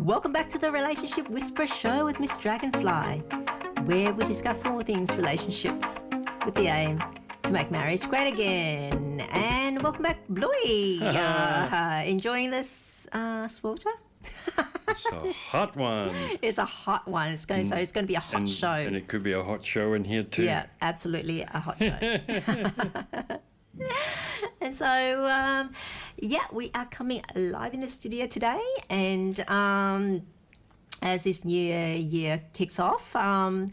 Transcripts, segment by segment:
Welcome back to the Relationship Whisperer Show with Miss Dragonfly, where we discuss all things relationships with the aim to make marriage great again. And welcome back, Bluey. Enjoying this swelter? It's a hot one. It's a hot one. It's going to be a hot show. And it could be a hot show in here too. Yeah, absolutely a hot show. And so, we are coming live in the studio today. And as this new year kicks off, I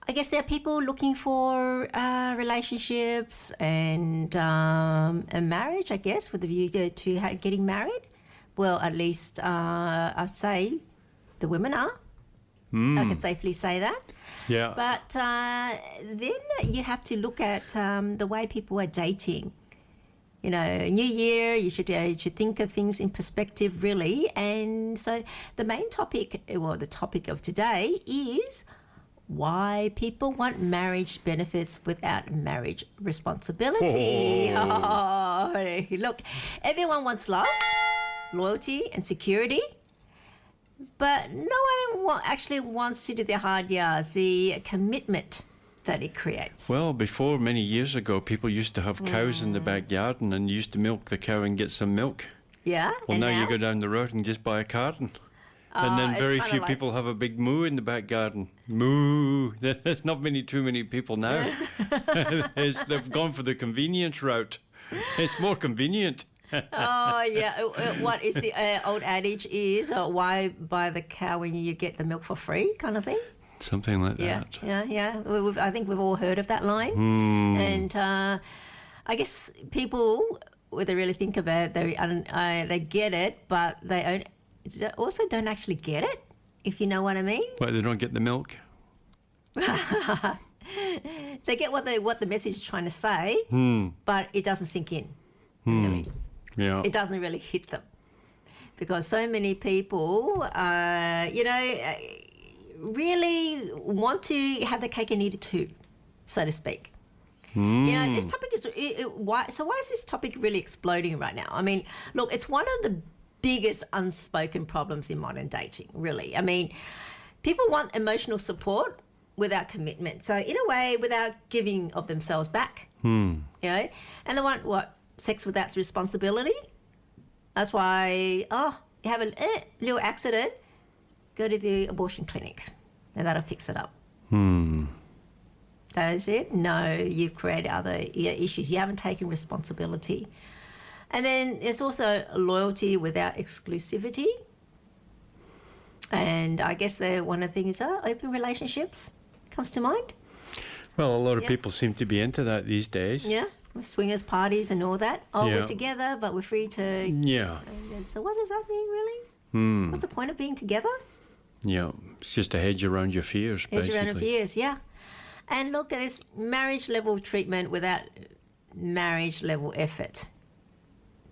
guess there are people looking for relationships and a marriage, I guess, with the view to getting married. Well, at least I'd say the women are. I can safely say that. Yeah. But then you have to look at the way people are dating. You know, new year, you should think of things in perspective, really. And so the main topic, the topic of today is why people want marriage benefits without marriage responsibility. Oh, look, everyone wants love, loyalty, and security. But no one actually wants to do the hard yards, the commitment that it creates. Well, before, many years ago, people used to have cows in the backyard and used to milk the cow and get some milk. Yeah. Well, now you go down the road and just buy a carton. And then very few people have a big moo in the back garden. Moo. There's not too many people now. They've gone for the convenience route. It's more convenient. Oh, yeah. What is the old adage is, why buy the cow when you get the milk for free kind of thing? Something like that. Yeah. I think we've all heard of that line. And I guess people, when they really think about it, they get it, but they also don't actually get it, if you know what I mean. Why, they don't get the milk? They get what the message is trying to say, but it doesn't sink in, really. Yeah. It doesn't really hit them. Because so many people, really want to have the cake and eat it too, so to speak. You know, this topic is why is this topic really exploding right now? I mean, look, it's one of the biggest unspoken problems in modern dating, really. I mean, people want emotional support without commitment. So in a way, without giving of themselves back. You know, and they want what? Sex without responsibility. That's why, you have a little accident, go to the abortion clinic and that'll fix it up. That is it? No, you've created other issues. You haven't taken responsibility. And then there's also loyalty without exclusivity. And I guess one of the things is open relationships comes to mind. Well, a lot of people seem to be into that these days. Yeah, with swingers parties and all that. We're together, but we're free to... Yeah. So what does that mean, really? What's the point of being together? Yeah, it's just a hedge around your fears, basically. Hedge around your fears, yeah. And look at this marriage-level treatment without marriage-level effort.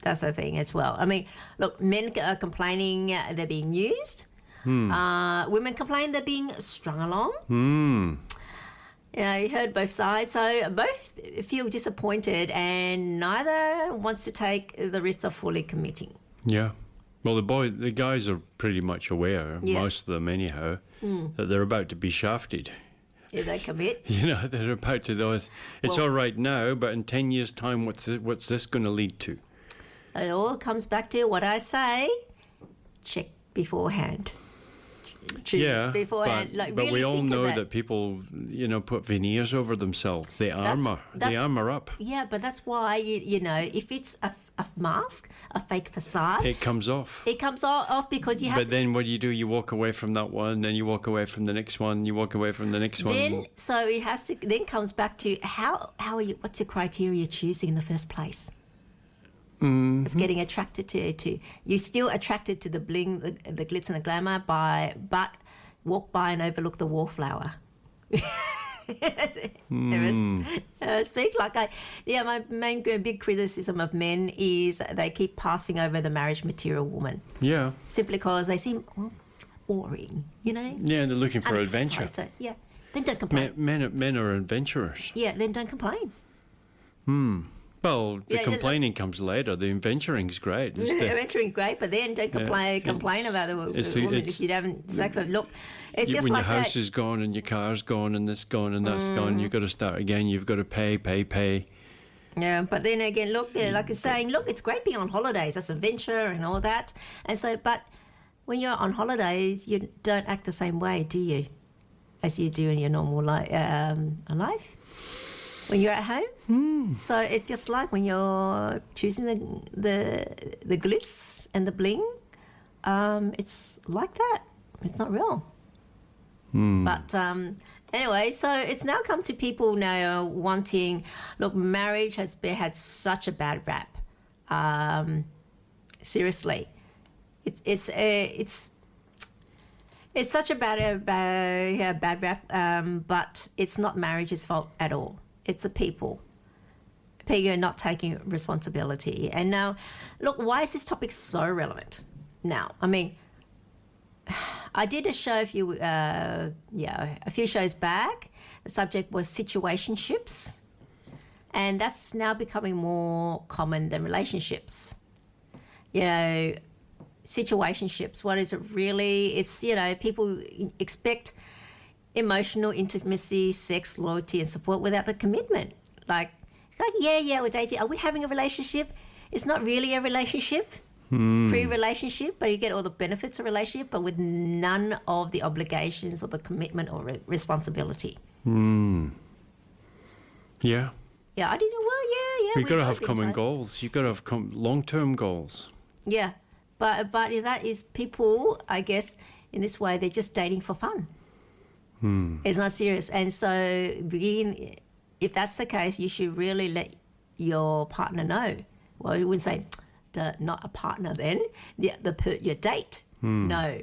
That's the thing as well. I mean, look, men are complaining they're being used. Women complain they're being strung along. You heard both sides. So both feel disappointed and neither wants to take the risk of fully committing. Yeah. Well, the guys are pretty much aware, most of them anyhow, that they're about to be shafted. If they commit. You know, they're about to... It's all right now, but in 10 years' time, what's this going to lead to? It all comes back to what I say, check beforehand. Choose beforehand. But really we all know that. that people, put veneers over themselves. They armor up. Yeah, but that's why, if it's a mask, a fake facade. It comes off. It comes off because you have... But then what do? You walk away from that one, then you walk away from the next one, you walk away from the next one. So it has to... Then comes back to how are you... What's your criteria choosing in the first place? It's getting attracted to... You're still attracted to the bling, the glitz and the glamour, but walk by and overlook the wallflower. Speak like my main big criticism of men is they keep passing over the marriage material woman. Yeah. Simply because they seem boring, Yeah, they're looking for adventure. Yeah. Then don't complain. Men are adventurers. Yeah, then don't complain. Well, the Yeah, complaining comes later. The adventuring's great. It's the, Adventuring great, but then don't complain about the woman if you haven't sacrificed. Look, it's just when like your house that. is gone and your car's gone and this gone and that's gone, you've got to start again. You've got to pay. Yeah, but then again, look, like it's saying, look, it's great being on holidays. That's adventure and all that. And so, but when you're on holidays, you don't act the same way, do you, as you do in your normal life? When you're at home, so it's just like when you're choosing the glitz and the bling, it's like that. It's not real. But anyway, so it's now come to people now wanting. Look, marriage has had such a bad rap. Seriously, it's such a bad rap. But it's not marriage's fault at all. It's the people. People are not taking responsibility. And now, look, why is this topic so relevant? Now, I mean, I did a show a few shows back. The subject was situationships. And that's now becoming more common than relationships. You know, situationships, what is it really? It's, you know, people expect emotional intimacy, sex, loyalty, and support without the commitment. Like, yeah, we're dating. Are we having a relationship? It's not really a relationship. It's pre-relationship, but you get all the benefits of a relationship, but with none of the obligations or the commitment or responsibility. Yeah. Yeah, I didn't know. Well, yeah. You've got to have common goals. You've got to have long-term goals. Yeah, but that is people, I guess, in this way, they're just dating for fun. It's not serious. And so if that's the case, you should really let your partner know. Well, you wouldn't say, not a partner then, your date. No.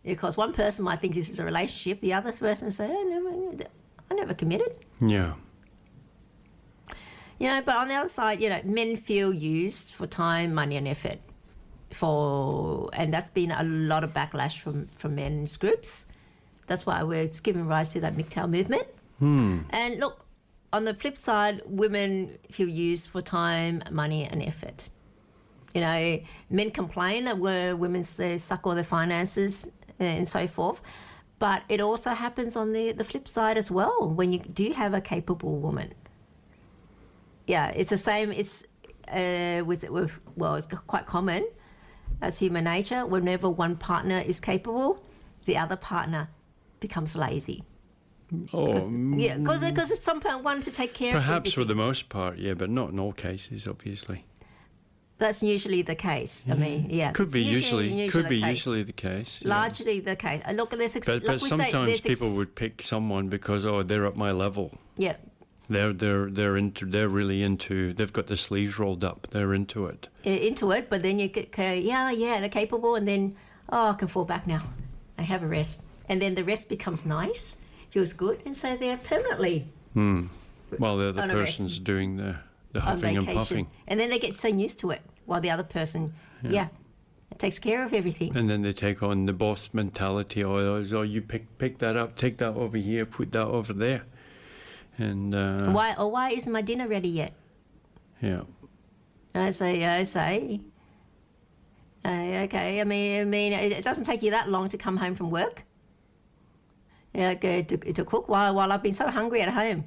Because one person might think this is a relationship, the other person say, I never committed. Yeah. You know, but on the other side, you know, men feel used for time, money and effort. And that's been a lot of backlash from men's groups. That's why it's giving rise to that MGTOW movement. And look, on the flip side, women feel used for time, money and effort. You know, men complain that women suck all their finances and so forth. But it also happens on the flip side as well when you do have a capable woman. Yeah, it's the same. It's quite common as human nature. Whenever one partner is capable, the other partner becomes lazy. Because it's some one to take care of everything. Perhaps for the most part, yeah, but not in all cases, obviously. That's usually the case. I mean, yeah. Could be usually the case. Yeah. Largely the case. Look, but sometimes people would pick someone because they're at my level. Yeah. They're really into. They've got the sleeves rolled up. They're into it. But then you get they're capable, and then I can fall back now. I have a rest, and then the rest becomes nice, feels good, and so they're permanently. Well, they're the person's doing the huffing and puffing, and then they get so used to it, while the other person, it takes care of everything. And then they take on the boss mentality. You pick that up, take that over here, put that over there. And why isn't my dinner ready yet? Yeah. I say. Okay. I mean, it doesn't take you that long to come home from work. Yeah, to cook while I've been so hungry at home.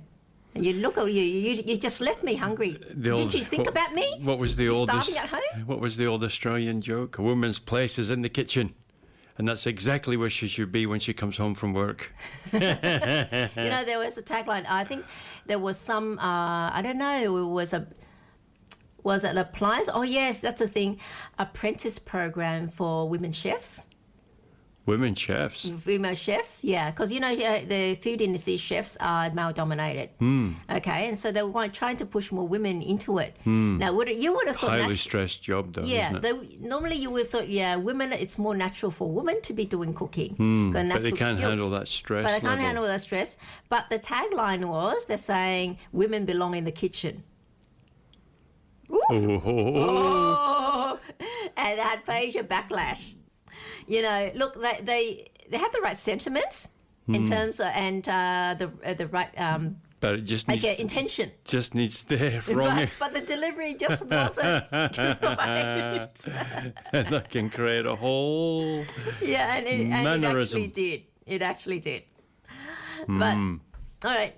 And you look at you just left me hungry. Did you think about me? What was the old starving at home? What was the old Australian joke? A woman's place is in the kitchen. And that's exactly where she should be when she comes home from work. You know, there was a tagline. I think there was some, I don't know, was it an appliance? Oh, yes, that's the thing. Apprentice program for women chefs. Women chefs? Female chefs, yeah. Because, you know, the food industry chefs are male-dominated. Okay, and so they were trying to push more women into it. Now, you would have thought... Highly stressed job, though, isn't it? Normally you would have thought, women, it's more natural for women to be doing cooking. But they can't handle that stress. But they can't handle that stress. But the tagline was, they're saying, women belong in the kitchen. And that major backlash. You know, look, they have the right sentiments in terms of, and the right But it just needs Okay, intention. there wrong. But the delivery just wasn't right. And that can create a whole Yeah, and it mannerism. actually did. It actually did. But, all right.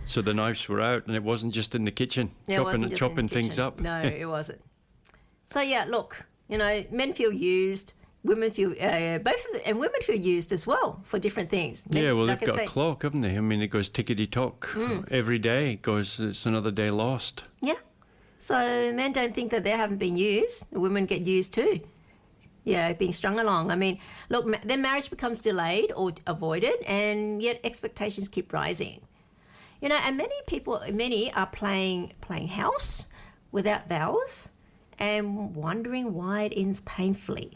So the knives were out, and it wasn't just in the kitchen, It wasn't just in the chopping things kitchen. up. No, it wasn't. So yeah, look, men feel used, women feel and women feel used as well for different things. Yeah, well, like they've got a clock, haven't they? I mean, it goes tickety-tock. Every day it goes, it's another day lost. Yeah. So men don't think that they haven't been used. Women get used too. Yeah, being strung along. I mean, look, then marriage becomes delayed or avoided, and yet expectations keep rising. And many are playing house without vows and wondering why it ends painfully.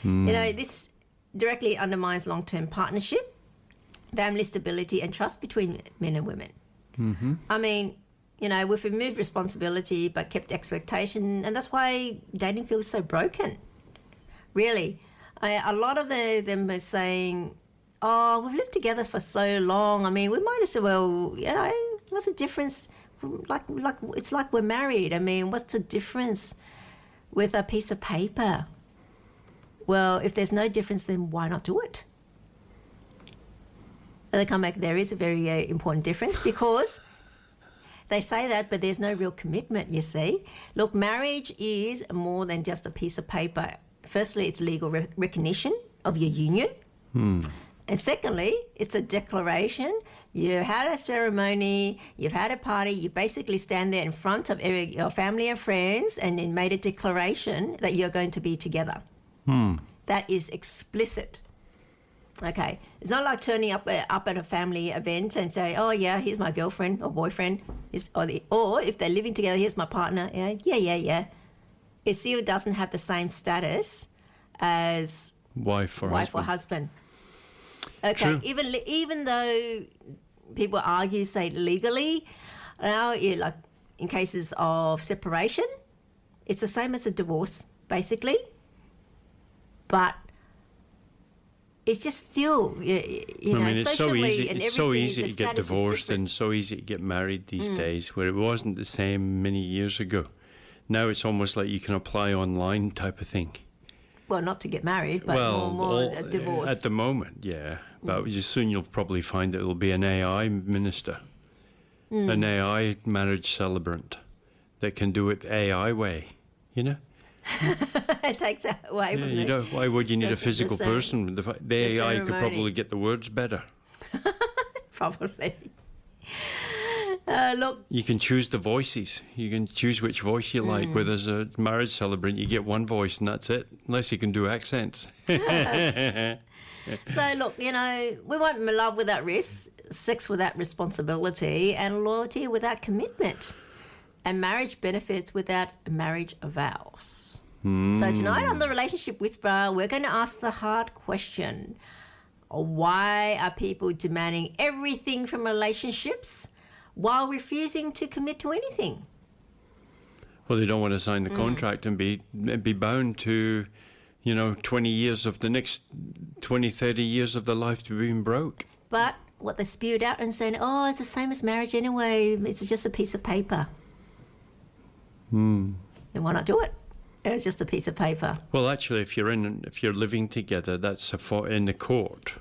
This directly undermines long-term partnership, family stability, and trust between men and women. Mm-hmm. I mean, we've removed responsibility but kept expectation, and that's why dating feels so broken. Really, a lot of them are saying, "Oh, we've lived together for so long. I mean, we might as well, what's the difference? Like it's like we're married. I mean, what's the difference with a piece of paper?" Well, if there's no difference, then why not do it? And they come back, there is a very important difference, because they say that, but there's no real commitment, you see. Look, marriage is more than just a piece of paper. Firstly, it's legal recognition of your union. And secondly, it's a declaration. You had a ceremony, you've had a party, you basically stand there in front of your family and friends and then made a declaration that you're going to be together. That is explicit. Okay, it's not like turning up at a family event and say, "Oh yeah, here's my girlfriend or boyfriend," or if they're living together, "Here's my partner." Yeah. It still doesn't have the same status as wife or husband. Okay, True. even though people argue, say legally, like in cases of separation, it's the same as a divorce, basically. But it's just still, it's socially and everything. It's so easy the to get status is divorced different. and so easy to get married these days, where it wasn't the same many years ago. Now it's almost like you can apply online type of thing. Well, not to get married, but more a divorce. At the moment, yeah. But soon you'll probably find that it'll be an AI minister, an AI marriage celebrant that can do it the AI way, It takes away from it. Why would you need a physical person? The AI could ceremony. probably get the words better. Probably. Look, You can choose the voices. You can choose which voice you like. Where there's a marriage celebrant, you get one voice and that's it, unless you can do accents. so look, we want love without risk, sex without responsibility, and loyalty without commitment, and marriage benefits without marriage vows. So tonight on the Relationship Whisperer, we're going to ask the hard question: why are people demanding everything from relationships while refusing to commit to anything? Well, they don't want to sign the contract and be bound to, 20 years of the next 20, 30 years of their life to being broke. But what they spewed out and saying, "Oh, it's the same as marriage anyway. It's just a piece of paper." Then why not do it? It's just a piece of paper. Well, actually, if you're living together, that's in the court.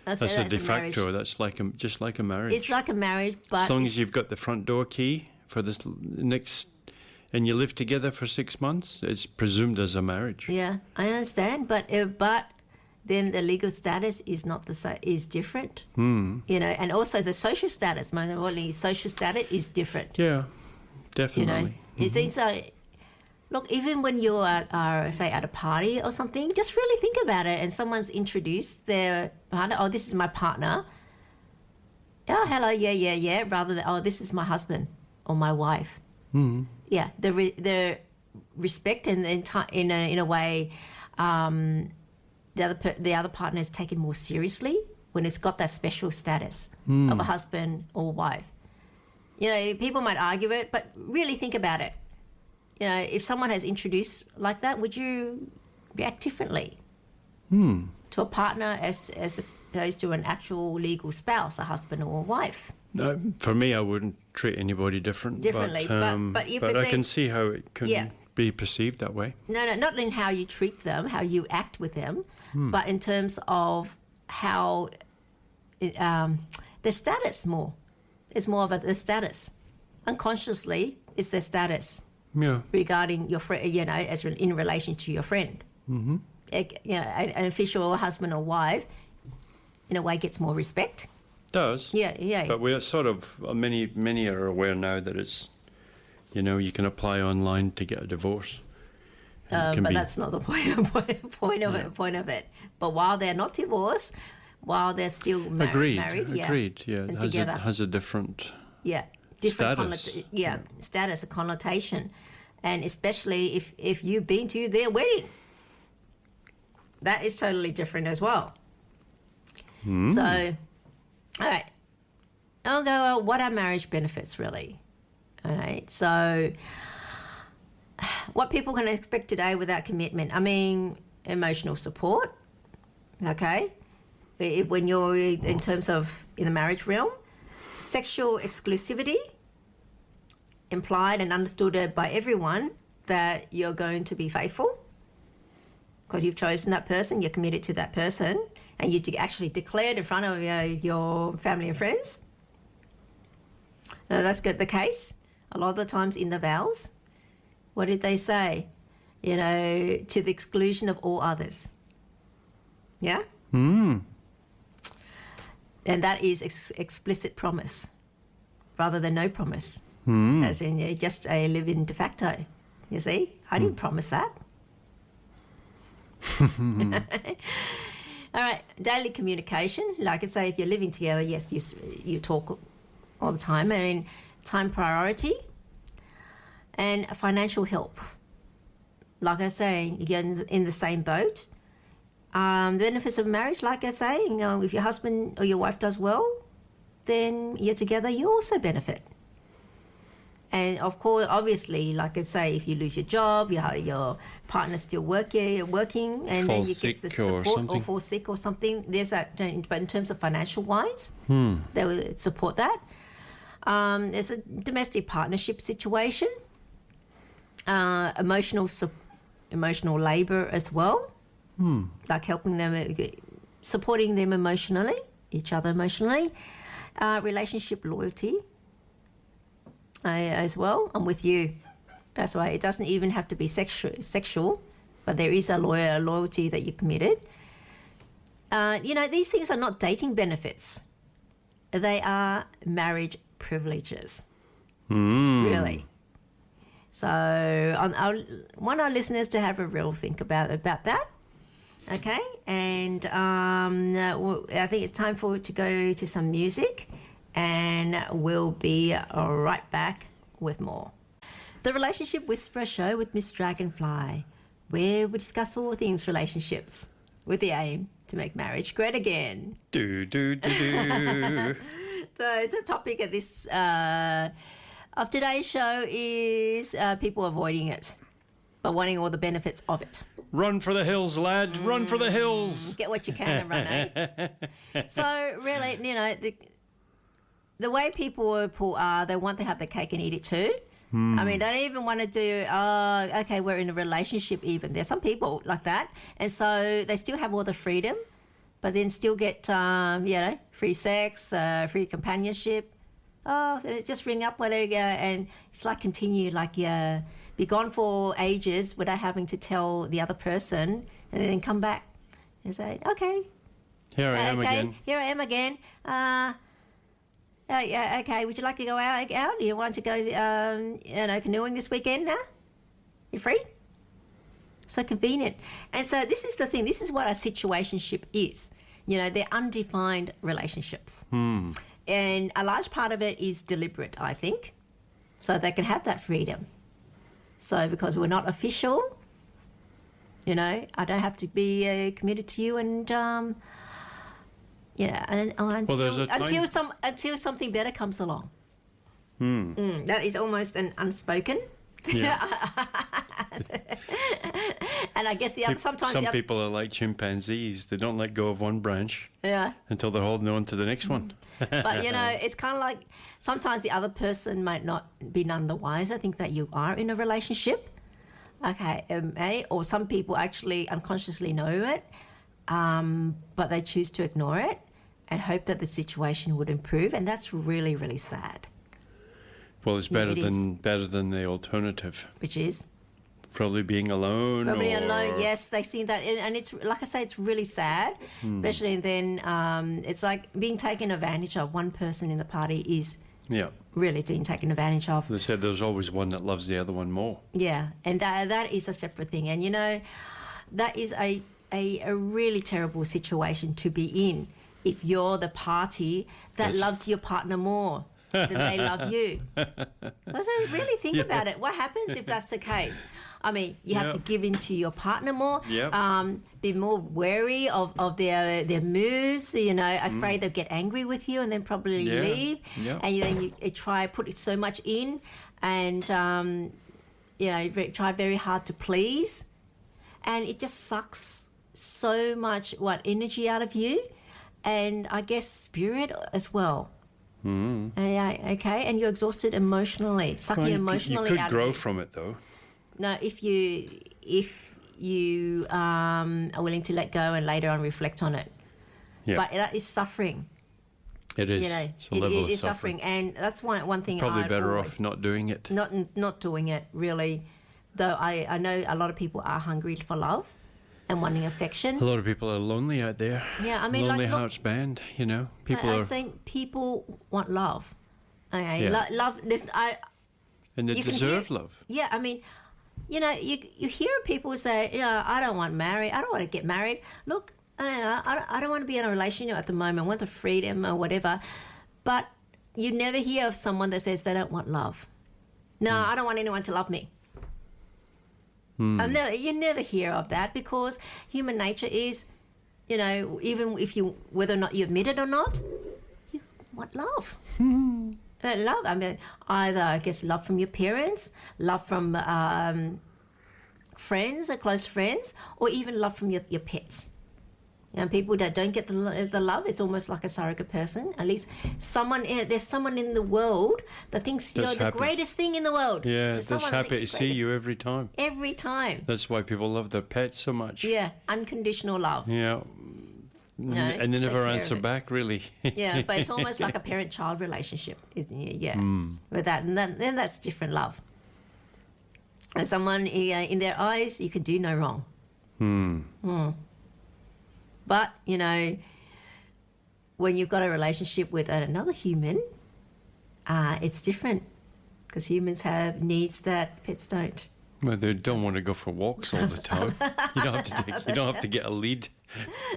That's a de facto. That's just like a marriage. It's like a marriage, but as long as you've got the front door key for this next, and you live together for 6 months, it's presumed as a marriage. Yeah, I understand, but then the legal status is not the same. Is different. And also the social status. Most importantly, social status is different. Yeah, definitely. It seems like. Look, even when you are, say, at a party or something, just really think about it. And someone's introduced their partner. "Oh, this is my partner." "Oh, hello, yeah. Rather than, "Oh, this is my husband or my wife." Yeah, the respect and in a way, the other partner is taken more seriously when it's got that special status of a husband or wife. People might argue it, but really think about it. If someone has introduced like that, would you react differently to a partner as opposed to an actual legal spouse, a husband or a wife? For me, I wouldn't treat anybody differently. But you but I perceive, can see how it can Yeah. be perceived that way. no, not in how you treat them, how you act with them, but in terms of how their status more. It's more of the status. Unconsciously, it's their status Yeah. regarding your friend, as in relation to your friend. Mm-hmm. An official husband or wife, in a way, gets more respect. Does. Yeah. But we're sort of, many are aware now that it's, you can apply online to get a divorce. But that's not the point of it. But while they're not divorced, while they're still married, Agreed. Yeah. and It together, has a different different status. status, a connotation, and especially if you've been to their wedding, that is totally different as well. So, all right, I'll go. What are marriage benefits really? All right, so what people can expect today without commitment? I mean, emotional support. Okay, when you're in terms of in the marriage realm, sexual exclusivity, implied and understood by everyone that you're going to be faithful because you've chosen that person, you're committed to that person, and you actually declared in front of your family and friends. Now, that's good. The case a lot of the times in the vows. What did they say? To the exclusion of all others. Yeah. And that is explicit promise, rather than no promise. As in just a live-in de facto. You see, I didn't promise that. All right, daily communication. Like I say, if you're living together, yes, you talk all the time. I mean, time priority and financial help. Like I say, you're in the same boat. The benefits of marriage, like I say, if your husband or your wife does well, then you're together, you also benefit. And of course, obviously, like I say, if you lose your job, your partner's still working, and then you get the support or fall sick or something. There's that. But in terms of financial wise, they will support that. There's a domestic partnership situation, emotional labor as well, like helping them, supporting them emotionally, each other emotionally, relationship loyalty. As well, I'm with you. That's why it doesn't even have to be sexual, but there is a loyalty that you're committed. These things are not dating benefits. They are marriage privileges. Really. So I want our listeners to have a real think about that. Okay, and I think it's time to go to some music. And we'll be right back with more. The Relationship Whisperer Show with Miss Dragonfly, where we discuss all things relationships with the aim to make marriage great again. So the topic of this of today's show is people avoiding it, but wanting all the benefits of it. Run for the hills, lads! Run for the hills! Get what you can and run, eh? So really, the way people are, they want to have the cake and eat it too. I mean, they don't even want to do, okay, we're in a relationship even. There's some people like that. And so they still have all the freedom, but then still get, free sex, free companionship. Oh, they just ring up where they go. And it's like continue, be gone for ages without having to tell the other person and then come back and say, okay. Here I am again. Okay, would you like to go out? You want to go, canoeing this weekend now? You free? So convenient. And so this is the thing. This is what a situationship is. They're undefined relationships. And a large part of it is deliberate, I think. So they can have that freedom. So because we're not official, I don't have to be committed to you and... until something better comes along. That is almost an unspoken. Yeah. And I guess sometimes some people are like chimpanzees. They don't let go of one branch until they're holding on to the next one. But, it's kind of like sometimes the other person might not be none the wiser, think that you are in a relationship. Okay, or some people actually unconsciously know it, but they choose to ignore it and hope that the situation would improve. And that's really, really sad. Well, it's better than the alternative. Which is? Probably being alone. Probably alone, yes. They see that. And it's, like I say, it's really sad. Especially then it's like being taken advantage of. One person in the party is really being taken advantage of. They said there's always one that loves the other one more. Yeah, and that is a separate thing. And, that is a really terrible situation to be in if you're the party that loves your partner more than they love you. So really think about it. What happens if that's the case? I mean, you have to give in to your partner more, be more wary of their moods, afraid they'll get angry with you and then probably leave. And then you try put so much in and, try very hard to please. And it just sucks so much, energy out of you and I guess spirit as well. Okay, and you're exhausted emotionally, sucking emotionally out of you. You could grow from it though. No, if you are willing to let go and later on reflect on it. Yeah. But that is suffering. It is. It's a level of suffering. And that's one thing. Probably better off not doing it. Not doing it, really. Though I know a lot of people are hungry for love and wanting affection. A lot of people are lonely out there. Yeah, I mean, lonely hearts band. I'm saying people want love. Okay, love. And they deserve love. Yeah, I mean, you hear people say, I don't want to get married. Look, I don't want to be in a relationship at the moment. I want the freedom or whatever. But you never hear of someone that says they don't want love. No, I don't want anyone to love me. You never hear of that because human nature is, even if whether or not you admit it or not, you want love. Love, I mean, either, I guess, love from your parents, love from friends, close friends, or even love from your pets. People that don't get the love, it's almost like a surrogate person. At least there's someone in the world that thinks you're the greatest thing in the world. Yeah, that's happy to see you every time. Every time. That's why people love their pets so much. Yeah, unconditional love. Yeah. And they never answer back, really. Yeah, but it's almost like a parent-child relationship, isn't it? Yeah, with that. And then that's different love. And someone, in their eyes, you can do no wrong. But, when you've got a relationship with another human, it's different because humans have needs that pets don't. Well, they don't want to go for walks all the time. You don't have to get a lead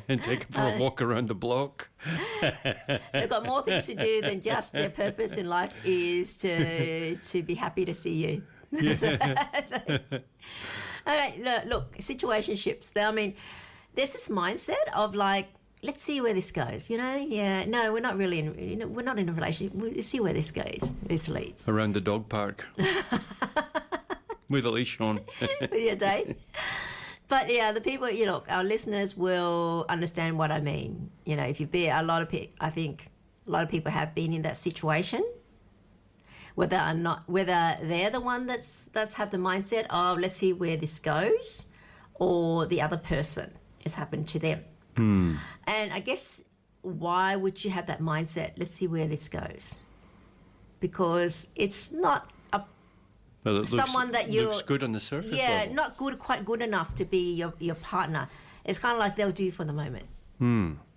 and take them for a walk around the block. They've got more things to do than just their purpose in life is to be happy to see you. Okay, look, situationships. I mean, there's this mindset of like, let's see where this goes. No, we're not really we're not in a relationship. We'll see where this goes. This leads around the dog park with a leash on. With your date. But the people, our listeners will understand what I mean. If you be I think a lot of people have been in that situation. Whether they're the one that's had the mindset of let's see where this goes, or the other person has happened to them. And I guess why would you have that mindset? Let's see where this goes, because it's not someone that looks good on the surface. Yeah, level. Not good, quite good enough to be your partner. It's kind of like they'll do for the moment.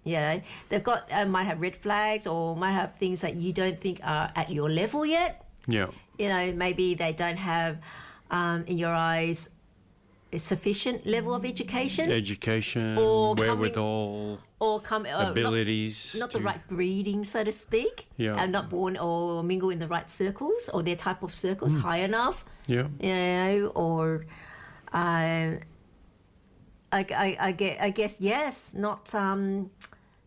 They've got might have red flags or might have things that you don't think are at your level yet. Yeah. Maybe they don't have, in your eyes, a sufficient level of education, or wherewithal, abilities, not the right breeding, so to speak. Yeah, and not born or mingle in the right circles or their type of circles high enough. Yeah, or I guess yes, not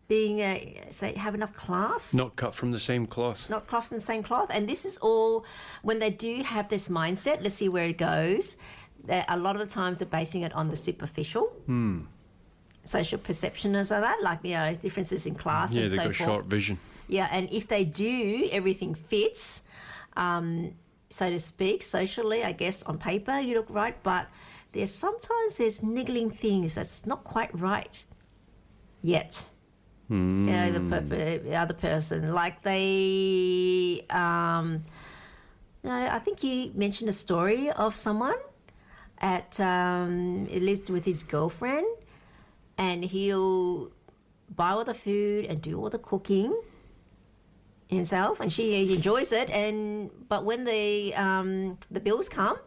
being have enough class. Not cut from the same cloth. Not cut from the same cloth, and this is all when they do have this mindset. Let's see where it goes. that a lot of the times they're basing it on the superficial. Social perception or so that, like, differences in class and so they've forth. got short vision. Yeah, and if they do, everything fits, so to speak, socially, I guess, on paper, you look right, but there's niggling things that's not quite right yet. The other person, like they, I think you mentioned a story of someone he lived with his girlfriend, and he'll buy all the food and do all the cooking himself, and she enjoys it. But when the bills come,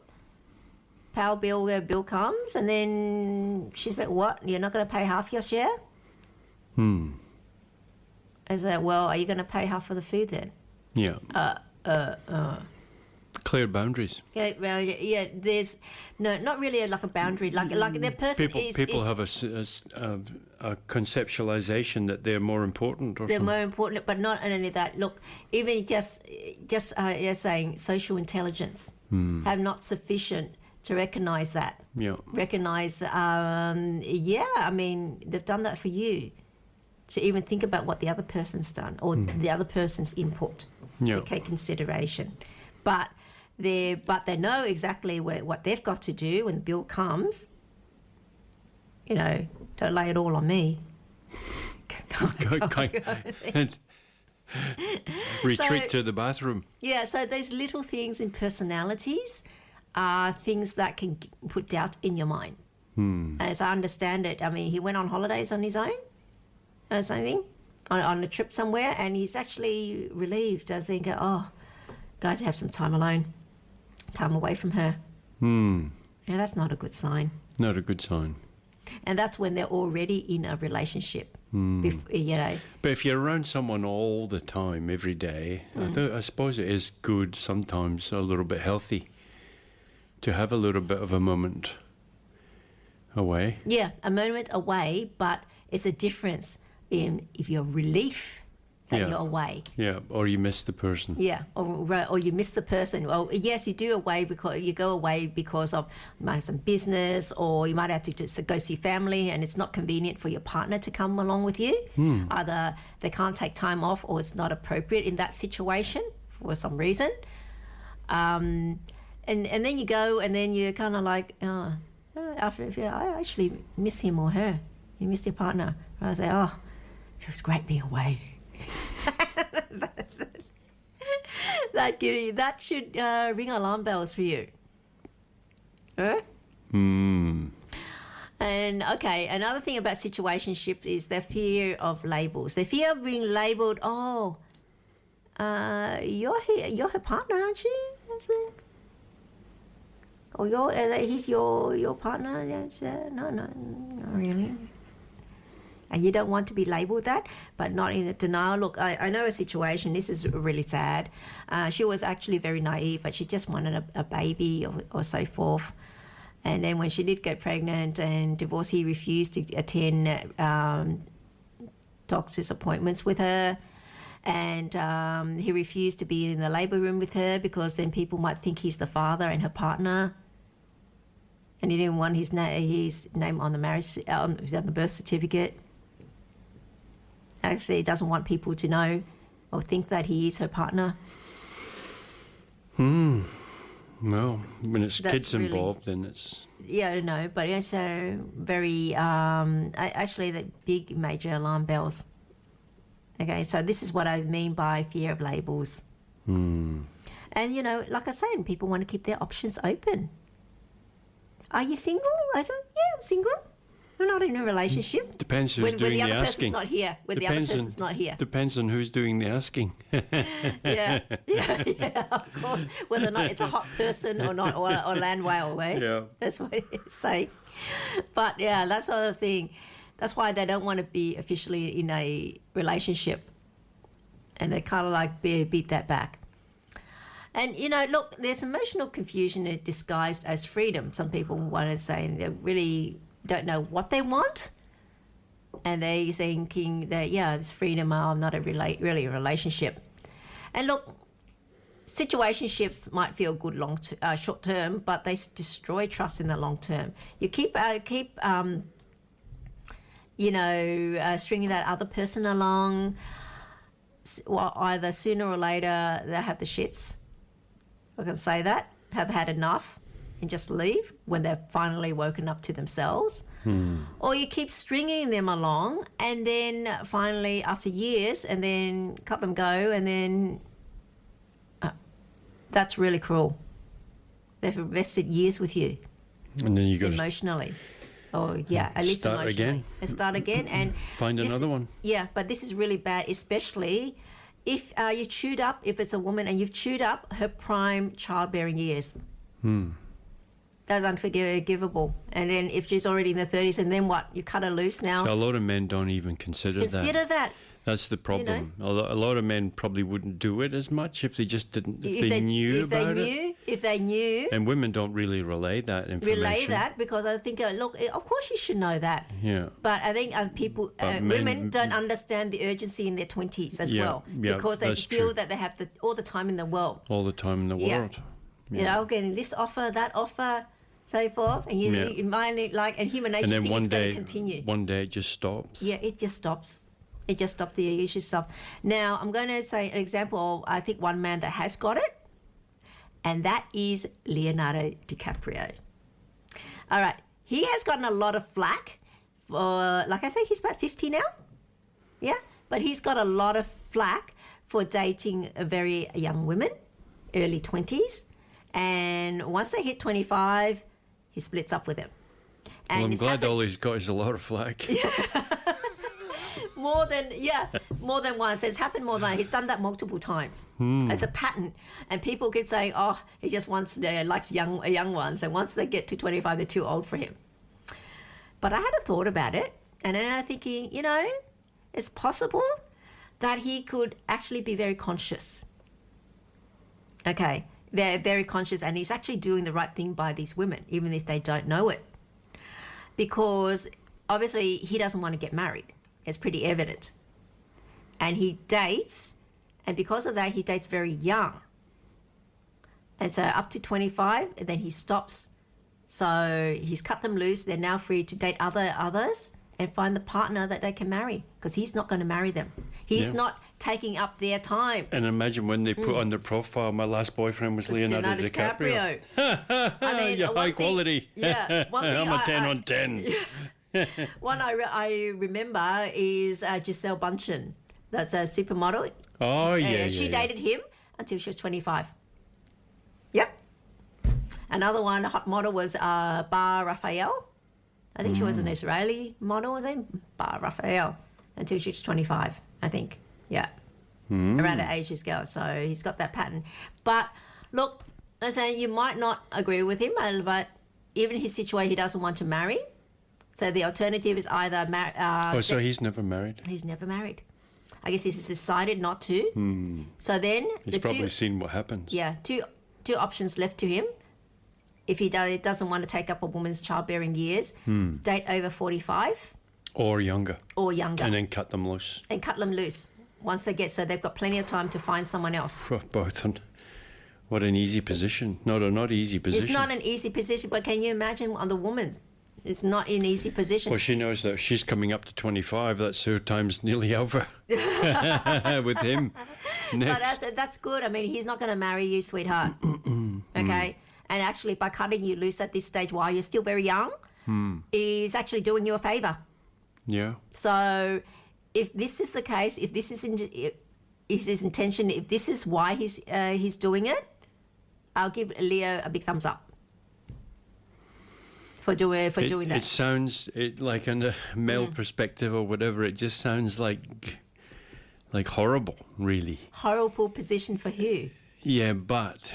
power bill comes, and then she's like, "What? You're not going to pay half your share?" I said, "Well, are you going to pay half of the food then?" Yeah. Clear boundaries. Yeah, well, yeah. There's not really like a boundary. Like the person people have a conceptualization that they're more important. Or they're something. more important, but not only that. Look, even just you're saying social intelligence have not sufficient to recognize that. Yeah. Recognize, I mean, they've done that for you. To even think about what the other person's done or the other person's input to take consideration, but they know exactly what they've got to do when the bill comes. Don't lay it all on me. Retreat to the bathroom. Yeah, so those little things in personalities are things that can put doubt in your mind. As I understand it, I mean, he went on holidays on his own. Or something on a trip somewhere, and he's actually relieved. I think, guys, to have some time alone, time away from her. Yeah, that's not a good sign. Not a good sign. And that's when they're already in a relationship. But if you're around someone all the time, every day, I suppose it is good sometimes, a little bit healthy, to have a little bit of a moment away. Yeah, a moment away, but it's a difference in if you're relief that you're away. Yeah, or you miss the person. Yeah, or you miss the person. Well, yes, you do go away because of you might have some business, or you might have to just go see family, and it's not convenient for your partner to come along with you. Either they can't take time off, or it's not appropriate in that situation for some reason. And then you go, and then you're kind of like, after I actually miss him or her. You miss your partner. I say, it feels great being away. That should ring alarm bells for you. Huh? And okay, another thing about situationships is their fear of labels. Their fear of being labelled. You're her partner, aren't you? That's it. Or he's your partner. That's no, not really. And you don't want to be labelled that, but not in a denial. Look, I know a situation. This is really sad. She was actually very naive, but she just wanted a baby or so forth. And then when she did get pregnant and divorced, he refused to attend doctor's appointments with her. And he refused to be in the labour room with her because then people might think he's the father and her partner. And he didn't want his name on the marriage, on the birth certificate. Actually, he doesn't want people to know or think that he is her partner. Well, when it's kids involved, then it's... Yeah, no, but it's very... actually, the big major alarm bells. Okay, so this is what I mean by fear of labels. And, like I said, people want to keep their options open. Are you single? I said, yeah, I'm single. I'm not in a relationship. Depends who's doing the asking. When the other person's not here. Depends on who's doing the asking. yeah, of course. Whether or not it's a hot person or not, or land whale, eh? Yeah. That's what it's saying. But, yeah, that's the other thing. That's why they don't want to be officially in a relationship. And they kind of like beat that back. And, look, there's emotional confusion disguised as freedom. Some people want to say they really don't know what they want. And they're thinking that, it's freedom, I'm not really a relationship. And look, situationships might feel good short term, but they destroy trust in the long term. You keep stringing that other person along. Well, either sooner or later they'll have the shits. I can say that, have had enough and just leave when they've finally woken up to themselves. Or you keep stringing them along and then finally after years and then cut them go, and then that's really cruel. They've invested years with you. And then you got emotionally. Oh, yeah, at least start emotionally. again. And start again. And find another one. Yeah, but this is really bad, especially if you chewed up, if it's a woman and you've chewed up her prime childbearing years. That's unforgivable. And then if she's already in the 30s, and then what? You cut her loose now. So a lot of men don't even consider that. That's the problem. A lot of men probably wouldn't do it as much if they just didn't, if they knew about it. If they knew. And women don't really relay that information. Because I think, look, of course you should know that. Yeah. But I think women don't understand the urgency in their 20s as well. Yeah, because they feel that they have all the time in the world. All the time in the world. Yeah. You know, getting this offer, that offer, so forth. And you might and human nature thinks it's going to continue. One day it just stops. Yeah, it just stops. It just stopped. The issue stopped. Now, I'm going to say an example of, I think, one man that has got it, and that is Leonardo DiCaprio. All right. He has gotten a lot of flack for, like I say, he's about 50 now. Yeah. But he's got a lot of flack for dating a very young women, early 20s. And once they hit 25, he splits up with them. And I'm glad all he's got is a lot of flack. More than once. It's happened more than he's done that multiple times. It's a pattern, and people keep saying, "Oh, he just likes young ones," and once they get to 25, they're too old for him. But I had a thought about it, and then I'm thinking, it's possible that he could actually be very conscious. Okay, they're very conscious, and he's actually doing the right thing by these women, even if they don't know it, because obviously he doesn't want to get married. It's pretty evident. And he dates, and because of that, he dates very young. And so up to 25, and then he stops. So he's cut them loose. They're now free to date others and find the partner that they can marry, because he's not going to marry them. He's not taking up their time. And imagine when they put on their profile, my last boyfriend was Leonardo DiCaprio. I mean, you're high quality. Yeah. One thing I'm a 10 on 10. One I remember is Gisele Bündchen. That's a supermodel. Oh, yeah. She dated him until she was 25. Yep. Another one, hot model, was Bar Raphael. I think she was an Israeli model, was it? Bar Raphael. Until she was 25, I think. Yeah. Around the age this girl. So he's got that pattern. But look, I say you might not agree with him, but even his situation, he doesn't want to marry. So the alternative is either so he's never married? He's never married. I guess he's decided not to. So then he's probably seen what happens. Yeah, two options left to him. If he doesn't want to take up a woman's childbearing years, date over 45. Or younger. And then cut them loose. Once they get, so they've got plenty of time to find someone else. Both. What an easy position. Not easy position. It's not an easy position, but can you imagine on the woman's? It's not an easy position. Well, she knows that she's coming up to 25. That's her time's nearly over with him. Next. But that's good. I mean, he's not going to marry you, sweetheart. Okay? And actually, by cutting you loose at this stage while you're still very young, he's actually doing you a favour. Yeah. So if this is the case, if this is his intention, if this is why he's doing it, I'll give Leo a big thumbs up. For doing that. It sounds like in a male perspective or whatever. It just sounds like horrible, really. Horrible position for who? Yeah, but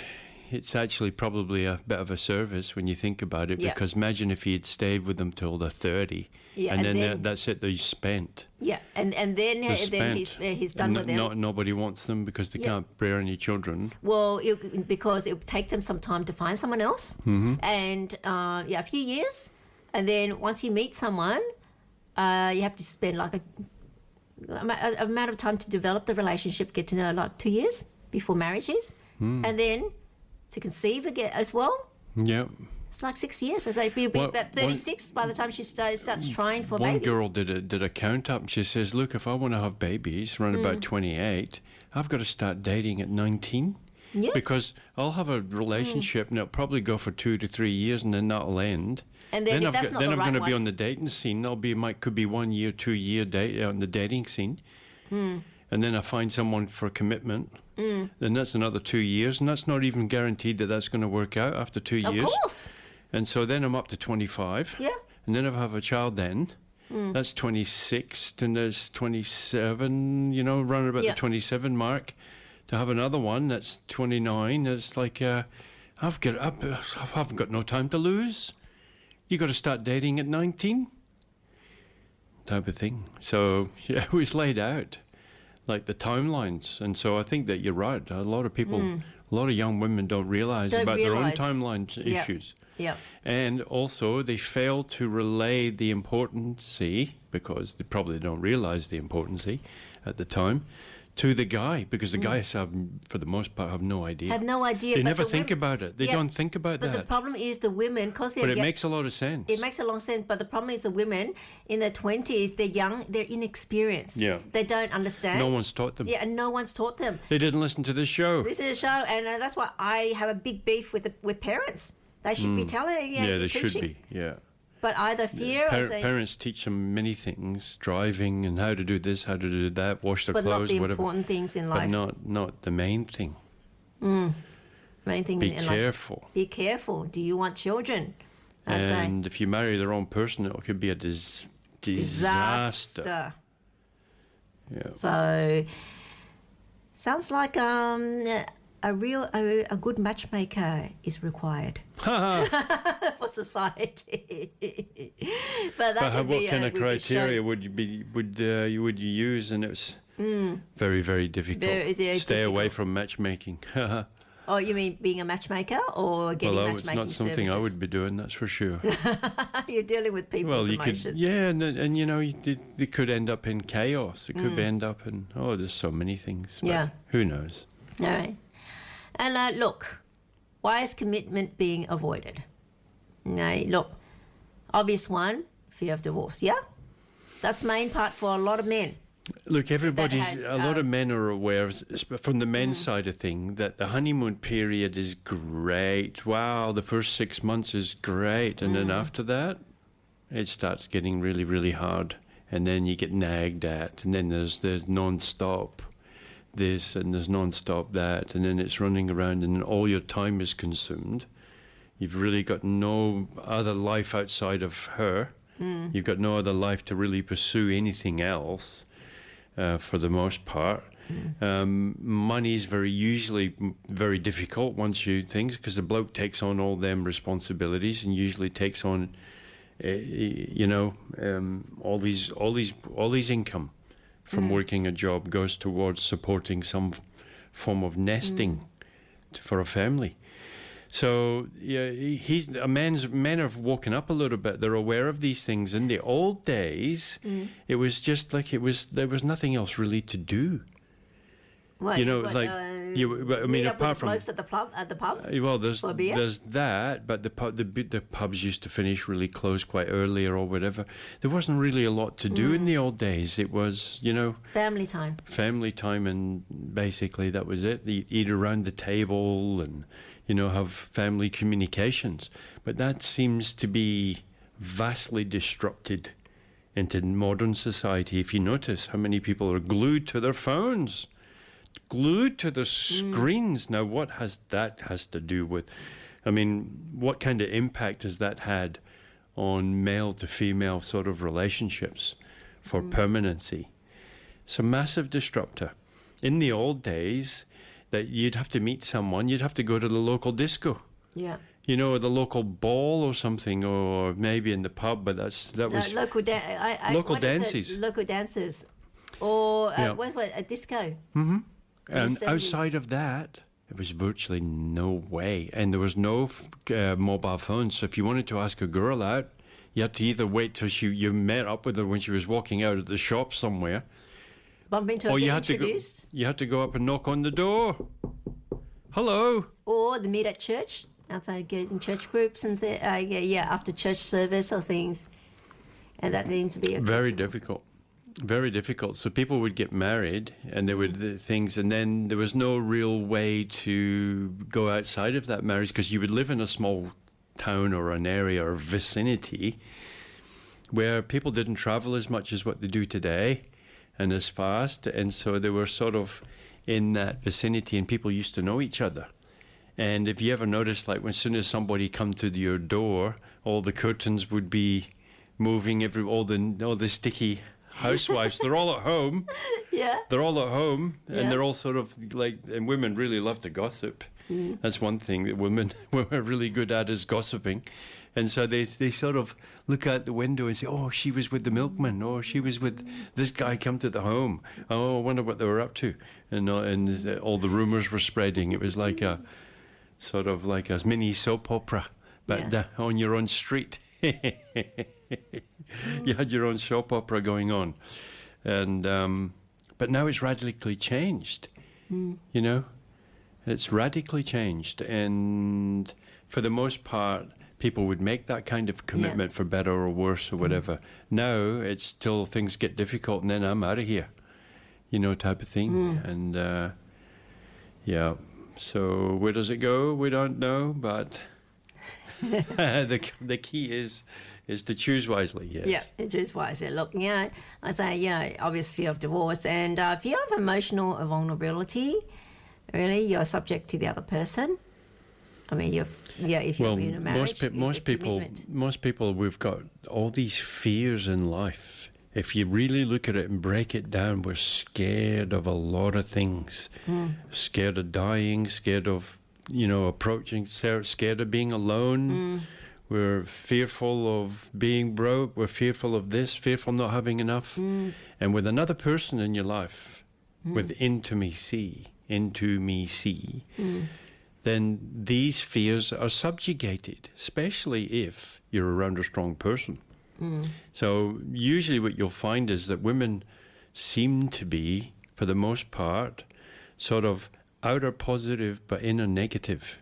it's actually probably a bit of a service when you think about it. Because imagine if he had stayed with them till they're 30, and then that's it. They spent. Yeah, and then he's done with them. Nobody wants them because they can't bear any children. Well, because it would take them some time to find someone else, and a few years, and then once you meet someone, you have to spend like a amount of time to develop the relationship, get to know, like 2 years before marriage is. and then to conceive again as well. Yeah. It's like 6 years. So they'd be about 36 by the time she starts trying for a baby. One girl did a count up, and she says, look, if I want to have babies around about 28, I've got to start dating at 19. Yes. Because I'll have a relationship and it'll probably go for 2 to 3 years and then that'll end. And then, if I'm going to be on the dating scene. Could be 1 year, 2 year date on the dating scene. And then I find someone for commitment. Then that's another 2 years, and that's not even guaranteed that that's going to work out after 2 years. Of course. And so then I'm up to 25. Yeah. And then if I have a child then, that's 26, and there's 27, around about the 27 mark. To have another one that's 29, it's like, I haven't got no time to lose. You got to start dating at 19, type of thing. So yeah, it was laid out, like the timelines. And so I think that you're right. A lot of people, a lot of young women don't realize their own timeline issues. Yeah. And also they fail to relay the importance, because they probably don't realize the importance at the time, to the guy, because the guys for the most part, have no idea. Have no idea. They never think about it. They don't think about that. But the problem is the women, because they're But it makes a lot of sense. It makes a lot of sense. But the problem is the women in their 20s, they're young, they're inexperienced. Yeah. They don't understand. No one's taught them. Yeah, and no one's taught them. They didn't listen to this show. This is a show, and that's why I have a big beef with parents. They should be telling. Yeah, they teaching. should be. Yeah. But either fear or saying, parents teach them many things, driving and how to do this, how to do that, wash their but clothes, not the whatever. important things in life. But not the main thing. Main thing Be in careful. life. Be careful. Do you want children? I say. And if you marry the wrong person, it could be a disaster. Yeah. So, sounds like a good matchmaker is required for society. But what kind of criteria would you use? And it was very, very difficult. Stay away from matchmaking. Oh, you mean being a matchmaker or getting matchmaking services? Well, it's not something I would be doing, that's for sure. You're dealing with people's emotions. They could end up in chaos. It could end up in, there's so many things. But who knows? All right. And look, why is commitment being avoided? No, look, obvious one, fear of divorce, yeah? That's main part for a lot of men. Look, a lot of men are aware, from the men's side of things, that the honeymoon period is great. Wow, the first 6 months is great. And then after that, it starts getting really, really hard. And then you get nagged at. And then there's non-stop this and there's non-stop that. And then it's running around and all your time is consumed. You've really got no other life outside of her. You've got no other life to really pursue anything else. For the most part, money is usually very difficult once you things, because the bloke takes on all them responsibilities and usually takes on, all these income from working a job goes towards supporting some form of nesting for a family. So yeah, men have woken up a little bit. They're aware of these things. In the old days, it was just like there was nothing else really to do. What, apart from blokes at the pub. Well, there's that, but the pubs used to finish really close quite early or whatever. There wasn't really a lot to do in the old days. It was, family time. Family time, and basically that was it. Eat around the table and have family communications. But that seems to be vastly disrupted into modern society. If you notice how many people are glued to their phones, glued to the screens. Now, what has to do with, what kind of impact has that had on male to female sort of relationships for permanency? It's a massive disruptor. In the old days, that you'd have to meet someone, you'd have to go to the local disco. Yeah. The local ball or something, or maybe in the pub, but that was local dances. Local dances, or a disco. Mm-hmm. And outside of that, there was virtually no way, and there was no mobile phones. So if you wanted to ask a girl out, you had to either wait till you met up with her when she was walking out of the shop somewhere. Bump into her, you had to go up and knock on the door. hello. Or they meet at church, outside in church groups and after church service or things. And that seems to be acceptable. Very difficult. Very difficult. So people would get married and there were the things, and then there was no real way to go outside of that marriage, because you would live in a small town or an area or vicinity where people didn't travel as much as what they do today and as fast. And so they were sort of in that vicinity and people used to know each other. And if you ever noticed, like as soon as somebody come to your door, all the curtains would be moving, all the sticky housewives, they're all at home. Yeah. They're all at home, and Yeah. they're all sort of like, and women really love to gossip. That's one thing that women are really good at, is gossiping. And so they sort of look out the window and say, oh, she was with the milkman, or she was with this guy come to the home. Oh, I wonder what they were up to. And all the rumors were spreading. It was like a sort of like a mini soap opera, but on your own street. You had your own soap opera going on. And but now it's radically changed. You know, it's radically changed. And for the most part, people would make that kind of commitment for better or worse or whatever. Now it's still, things get difficult and then I'm out of here, you know, type of thing. And so where does it go? We don't know, but the key is to choose wisely. Yes. Yeah, choose wisely. Look, you know, I say, you know, obvious fear of divorce, and fear of emotional vulnerability. Really, you're subject to the other person. I mean, if you're in a marriage, most people, we've got all these fears in life. If you really look at it and break it down, we're scared of a lot of things. Scared of dying, scared of, you know, approaching, scared of being alone. We're fearful of being broke. We're fearful of this, fearful of not having enough. And with another person in your life, with intimacy, then these fears are subjugated, especially if you're around a strong person. So usually what you'll find is that women seem to be, for the most part, sort of outer positive but inner negative.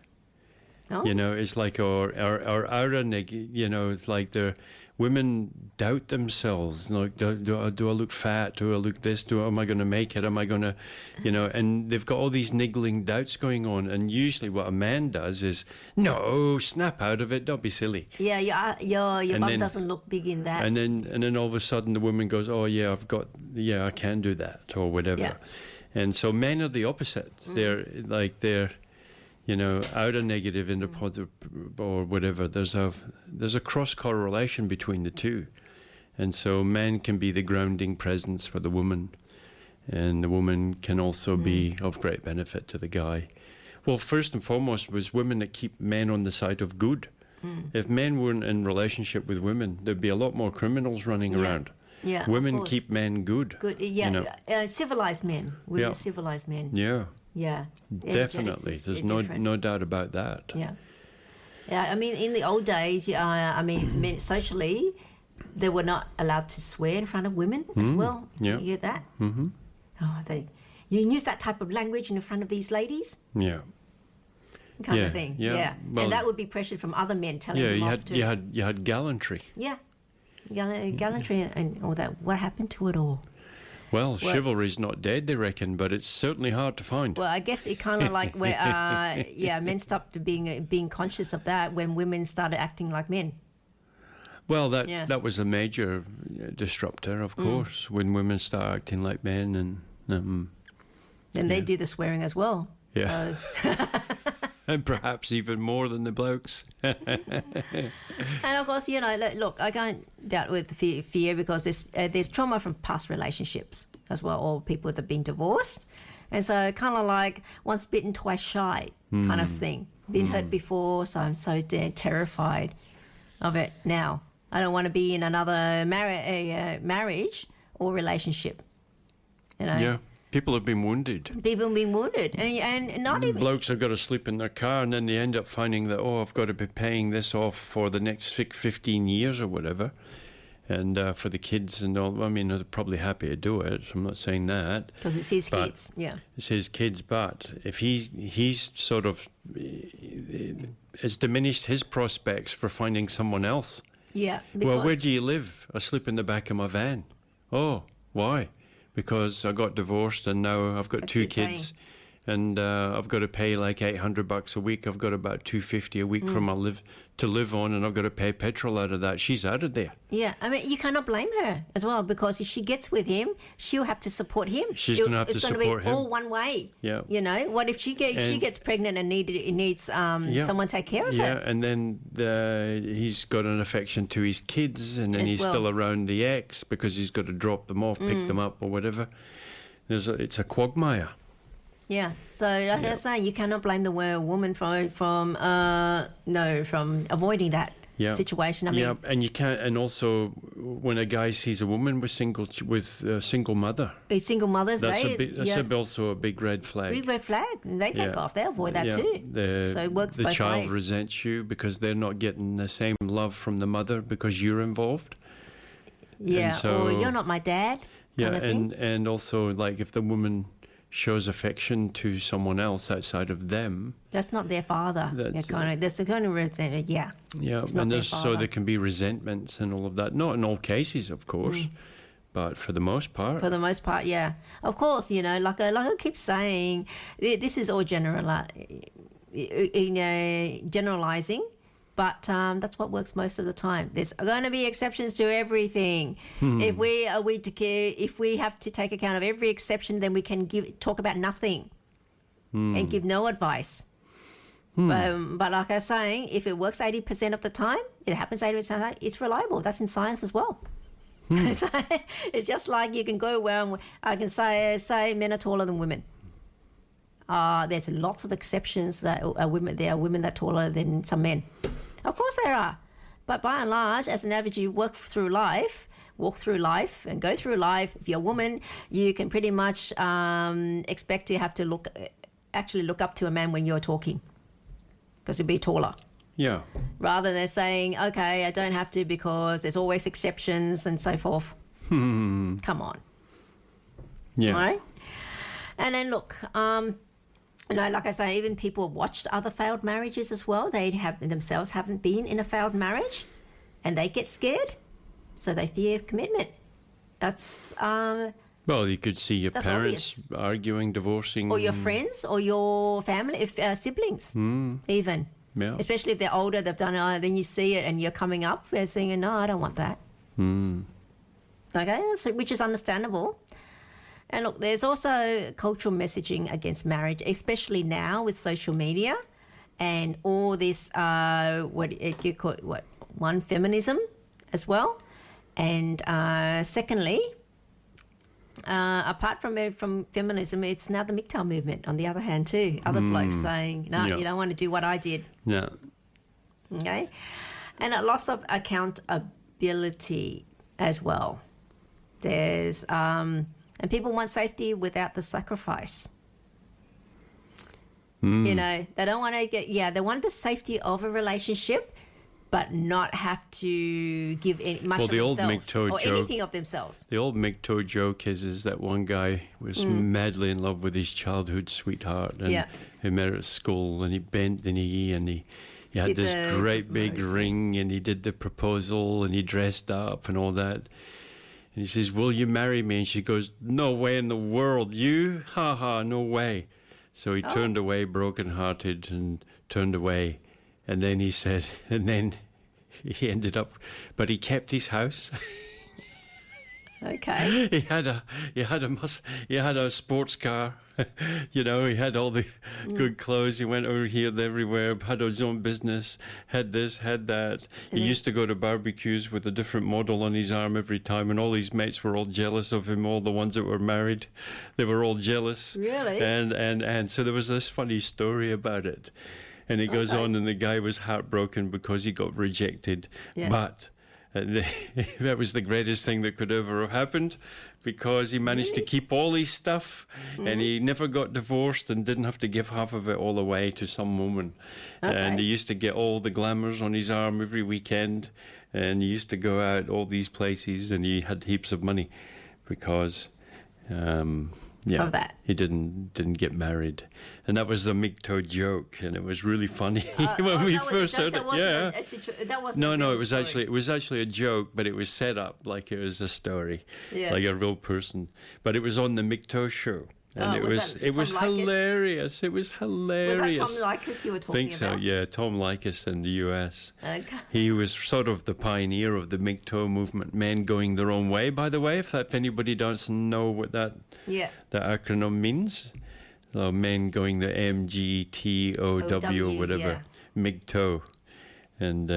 Oh. You know, it's like or outer you know, it's like they're, women doubt themselves. Like, do I look fat? Do I look this? Am I going to make it? Am I going to, you know? And they've got all these niggling doubts going on. And usually, what a man does is, no, snap out of it. Don't be silly. Yeah, your bum doesn't look big in that. And then all of a sudden, the woman goes, oh yeah, I can do that or whatever. Yeah. And so men are the opposites. They're you know, outer negative, inner positive, or whatever. There's a cross correlation between the two, and so men can be the grounding presence for the woman, and the woman can also be of great benefit to the guy. Well, first and foremost, was women that keep men on the side of good. If men weren't in relationship with women, there'd be a lot more criminals running around. Yeah, women keep men good. Good, yeah, you know? Civilized men. Women civilized men. Yeah. Yeah, definitely. There's no doubt about that. Yeah, I mean, in the old days, I mean, men socially, they were not allowed to swear in front of women as well. Yeah. You get that? Mm-hmm. Oh, you use that type of language in front of these ladies? Yeah. Kind of thing. Yeah. Well, and that would be pressure from other men telling them off too. you had gallantry. Yeah. Gallantry and all that. What happened to it all? Well, chivalry's not dead, they reckon, but it's certainly hard to find. Well, I guess it kind of like where, men stopped being conscious of that when women started acting like men. Well, that was a major disruptor, of course, when women start acting like men, and then they do the swearing as well. Yeah. So. And perhaps even more than the blokes. And of course, you know, look, I can't doubt with the fear because there's trauma from past relationships as well, or people that have been divorced. And so kind of like once bitten, twice shy kind of thing. Been hurt before, so I'm so terrified of it now. I don't want to be in another marriage or relationship, you know. Yeah. People have been wounded. People being wounded, and not even blokes have got to sleep in their car, and then they end up finding that I've got to be paying this off for the next 15 years or whatever, And for the kids and all, I mean, they're probably happy to do it. I'm not saying that. Because it's his But kids, yeah. It's his kids, but if he's sort of, it's diminished his prospects for finding someone else. Yeah. Well, where do you live? I sleep in the back of my van. Oh, why? Because I got divorced and now I've got two kids. And I've got to pay like $800 a week. I've got about $250 a week for my to live on, and I've got to pay petrol out of that. She's out of there. Yeah, I mean, you cannot blame her as well, because if she gets with him, she'll have to support him. She's going to have to support him. It's going to be all one way. Yeah. You know, what if she gets pregnant and needs someone to take care of her? Yeah, and then he's got an affection to his kids, and then he's still around the ex because he's got to drop them off, pick them up, or whatever. It's a quagmire. Yeah, so like I say, you cannot blame the woman from avoiding that situation. I mean, and you can't. And also, when a guy sees a woman with a single mother, single mothers, that's also a big red flag. Big red flag. They take off. They avoid that too. So it works both ways. The child resents you because they're not getting the same love from the mother because you're involved. Yeah, or you're not my dad. Yeah, and also like if the woman shows affection to someone else outside of them, that's not their father. That's the kind of resentment. Yeah. And so there can be resentments and all of that. Not in all cases, of course, but for the most part. For the most part, yeah. Of course, you know, like I keep saying, this is all generalizing, but that's what works most of the time. There's going to be exceptions to everything. If we have to take account of every exception, then we can talk about nothing and give no advice. But like I was saying, if it works 80% of the time, it happens 80% of the time, it's reliable. That's in science as well. So it's just like you can go around, I can say men are taller than women. There's lots of exceptions that there are women that are taller than some men. Of course there are. But by and large, as an average, you walk through life and go through life. If you're a woman, you can pretty much expect to have to look up to a man when you're talking, because you'll be taller. Yeah. Rather than saying, okay, I don't have to because there's always exceptions and so forth. Come on. Yeah. All right? And then look, like I say, even people watched other failed marriages as well. They themselves haven't been in a failed marriage, and they get scared, so they fear commitment. That's well, you could see your parents arguing, divorcing, or your friends, or your family, siblings, even. Yeah. Especially if they're older, they've done it. Then you see it, and you're coming up, they're saying, "No, I don't want that." Okay, which is understandable. And look, there's also cultural messaging against marriage, especially now with social media and all this, feminism as well. And secondly, apart from feminism, it's now the MGTOW movement on the other hand too. Other blokes saying, no, you don't want to do what I did. Yeah. Okay. And a loss of accountability as well. There's... and people want safety without the sacrifice. You know, they don't want to they want the safety of a relationship, but not have to give much of themselves or anything of themselves. The old MGTOW joke is that one guy was madly in love with his childhood sweetheart, and he met her at school, and he bent the knee, and he had this great big ring, and he did the proposal, and he dressed up and all that. And he says, "Will you marry me?" And she goes, "No way in the world. You? Ha ha, no way." So he turned away, broken-hearted, and turned away. And then he said, and then he ended up, but he kept his house. Okay. He had a sports car. You know, he had all the good clothes. He went over here, everywhere, had his own business, had this, had that. He used to go to barbecues with a different model on his arm every time, and all his mates were all jealous of him, all the ones that were married. They were all jealous. Really? And so there was this funny story about it. And it goes on, and the guy was heartbroken because he got rejected. Yeah. But that was the greatest thing that could ever have happened, because he managed to keep all his stuff, and he never got divorced and didn't have to give half of it all away to some woman. And he used to get all the glamours on his arm every weekend, and he used to go out all these places, and he had heaps of money because Of that. he didn't get married, and that was the MGTOW joke, and it was really funny when we first heard it. Yeah, That wasn't. no, a it was story. actually a joke, but it was set up like it was a story, Yeah. like a real person. But it was on the MGTOW show, and Was that it was Tom Leykis? hilarious. It was hilarious. Was that Tom Leykis you were talking Think so, about? yeah. Tom Leykis in the US. Okay. He was sort of the pioneer of the MGTOW movement, men going their own way, by the way, if anybody doesn't know what that Yeah. acronym means. So men going the MGTOW or whatever, yeah. MGTOW. And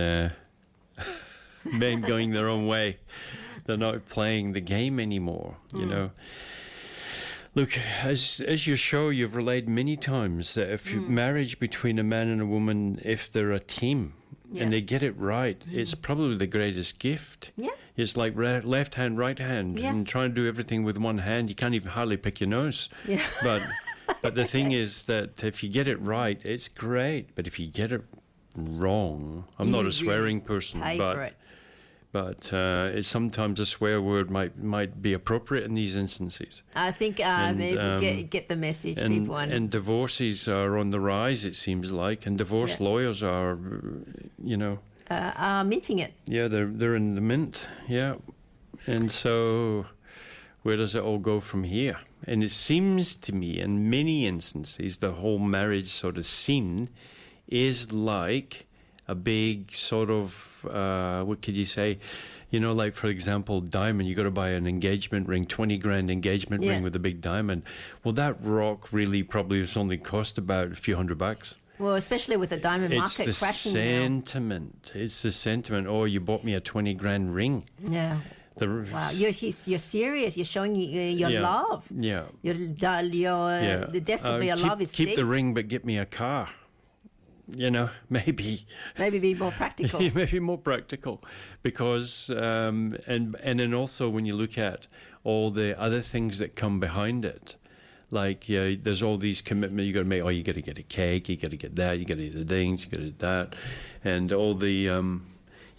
men going their own way. They're not playing the game anymore, you know. Look, as you show, you've relayed many times that if marriage between a man and a woman, if they're a team and they get it right, it's probably the greatest gift. Yeah. It's like left hand, right hand, Yes. and trying to do everything with one hand. You can't even hardly pick your nose. Yeah. But the thing is that if you get it right, it's great. But if you get it wrong, I'm not You a swearing person, Pay for it. but it's sometimes a swear word might be appropriate in these instances. I think maybe get the message, people. And divorces are on the rise, it seems like, and divorce lawyers are, minting it. yeah, they're in the mint, yeah. And so, where does it all go from here? And it seems to me, in many instances, the whole marriage sort of scene is like a big sort of, what could you say? You know, like, for example, diamond, you got to buy an engagement ring, 20 grand engagement ring with a big diamond. Well, that rock really probably has only cost about a few $100. Well, especially with the diamond market It's the crashing sentiment. It's the sentiment. Oh, you bought me a 20 grand ring. now. Yeah. Wow, you're serious. You're showing your love. Yeah. The depth of your love is keep deep. the ring, but get me a car. You know, maybe Maybe be more practical. maybe more practical, because and then also when you look at all the other things that come behind it, like there's all these commitments you got to make. Oh, you got to get a cake, you got to get that, you got to do the things, you got to do that, and all the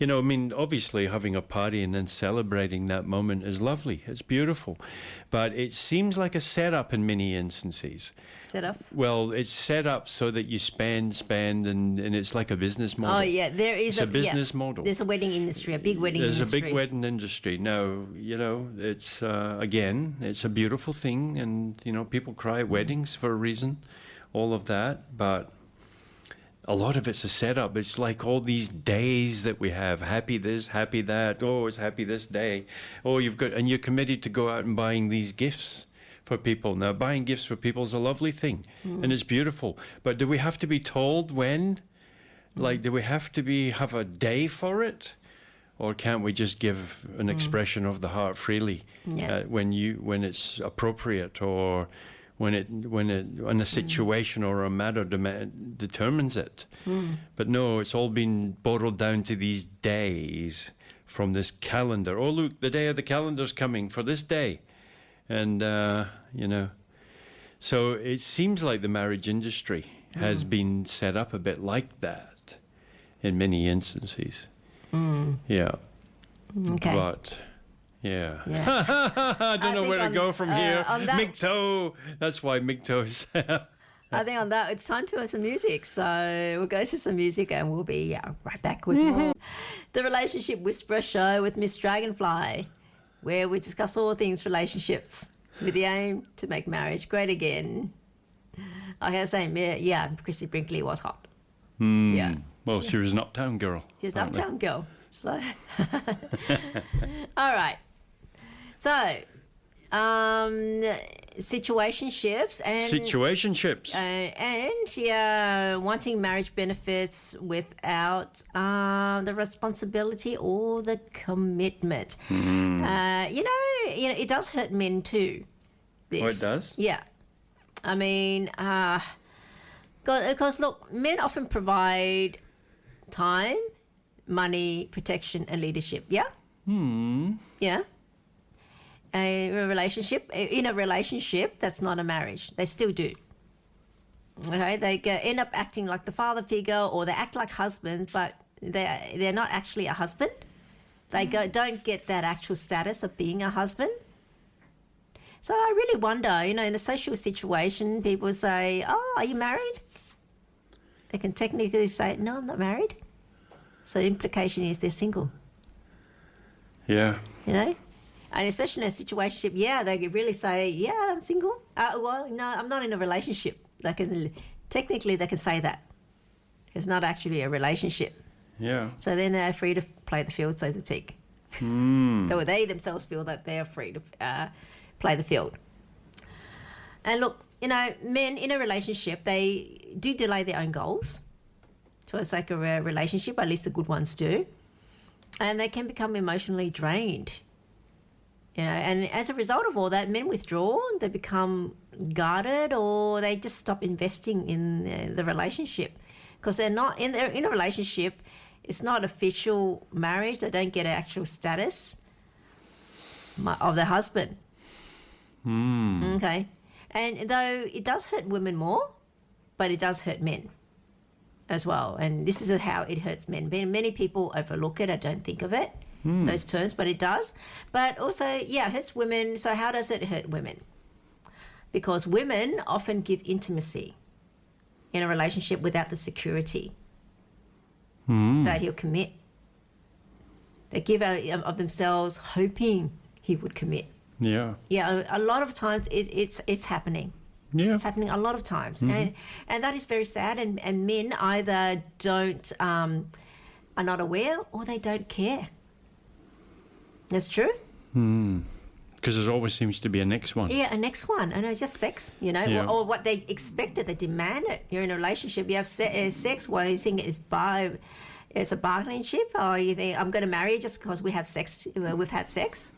I mean, obviously having a party and then celebrating that moment is lovely. It's beautiful. But it seems like a setup in many instances. Set up. Well, it's set up so that you spend, and it's like a business model. Oh, yeah. There is It's a business model. There's a wedding industry, a big wedding industry. There's a big wedding industry. Now, it's, again, it's a beautiful thing. And, people cry at weddings for a reason, all of that. But a lot of it's a setup. It's like all these days that we have. Happy this, happy that. Oh, it's happy this day. Oh, and you're committed to go out and buying these gifts for people. Now, buying gifts for people is a lovely thing, and it's beautiful. But do we have to be told when? Like, do we have to have a day for it? Or can't we just give an expression of the heart freely when it's appropriate, or when a situation or a matter determines it? But no, it's all been boiled down to these days from this calendar. Oh, look, the day of the calendar's coming for this day. And, so it seems like the marriage industry has been set up a bit like that in many instances. Yeah. Okay. But, yeah. I don't know think where to on- go from here. on that- MGTOW. That's why MGTOW's. I think on that, it's time to have some music. So we'll go to some music and we'll be right back with more. The Relationship Whisperer Show with Miss Dragonfly, where we discuss all things relationships with the aim to make marriage great again. I gotta say, Chrissy Brinkley was hot. Yeah. Well, she was an uptown girl. She's apparently. uptown girl. So, all right. So, situationships and wanting marriage benefits without the responsibility or the commitment. It does hurt men too. This. Oh, it does? Yeah. I mean, because look, men often provide time, money, protection, and leadership. Yeah. Yeah. In a relationship, that's not a marriage. They still do. Okay, they end up acting like the father figure, or they act like husbands, but they're not actually a husband. They don't get that actual status of being a husband. So I really wonder, you know, in a social situation, people say, "Oh, are you married?" They can technically say, "No, I'm not married." So the implication is they're single. Yeah. You know, and especially in a situationship, yeah, they could really say, "Yeah, I'm single." Well, no, I'm not in a relationship. They can say that. It's not actually a relationship. Yeah. So then they're free to play the field, so to speak. Though they themselves feel that they're free to play the field. And look, you know, men in a relationship, they do delay their own goals for the sake of a relationship, at least the good ones do. And they can become emotionally drained. You know, and as a result of all that, men withdraw, they become guarded, or they just stop investing in the relationship. Because they're not in a relationship, it's not official marriage. They don't get an actual status of the husband. Okay, and though it does hurt women more, but it does hurt men as well. And this is how it hurts men. Many people overlook it. I don't think of it, those terms, but it does. But also, yeah, it hurts women. So how does it hurt women? Because women often give intimacy in a relationship without the security that he'll commit. They give out of themselves hoping he would commit. Yeah. Yeah, a lot of times it's happening. Yeah. It's happening a lot of times. And that is very sad. And men either don't, are not aware, or they don't care. That's true. Because there always seems to be a next one. Yeah, a next one. And it's just sex, you know, Yeah. or what they expected, they demand it. You're in a relationship, you have sex, what you think it's a bargaining chip, or you think I'm going to marry you just because we have sex, we've had sex.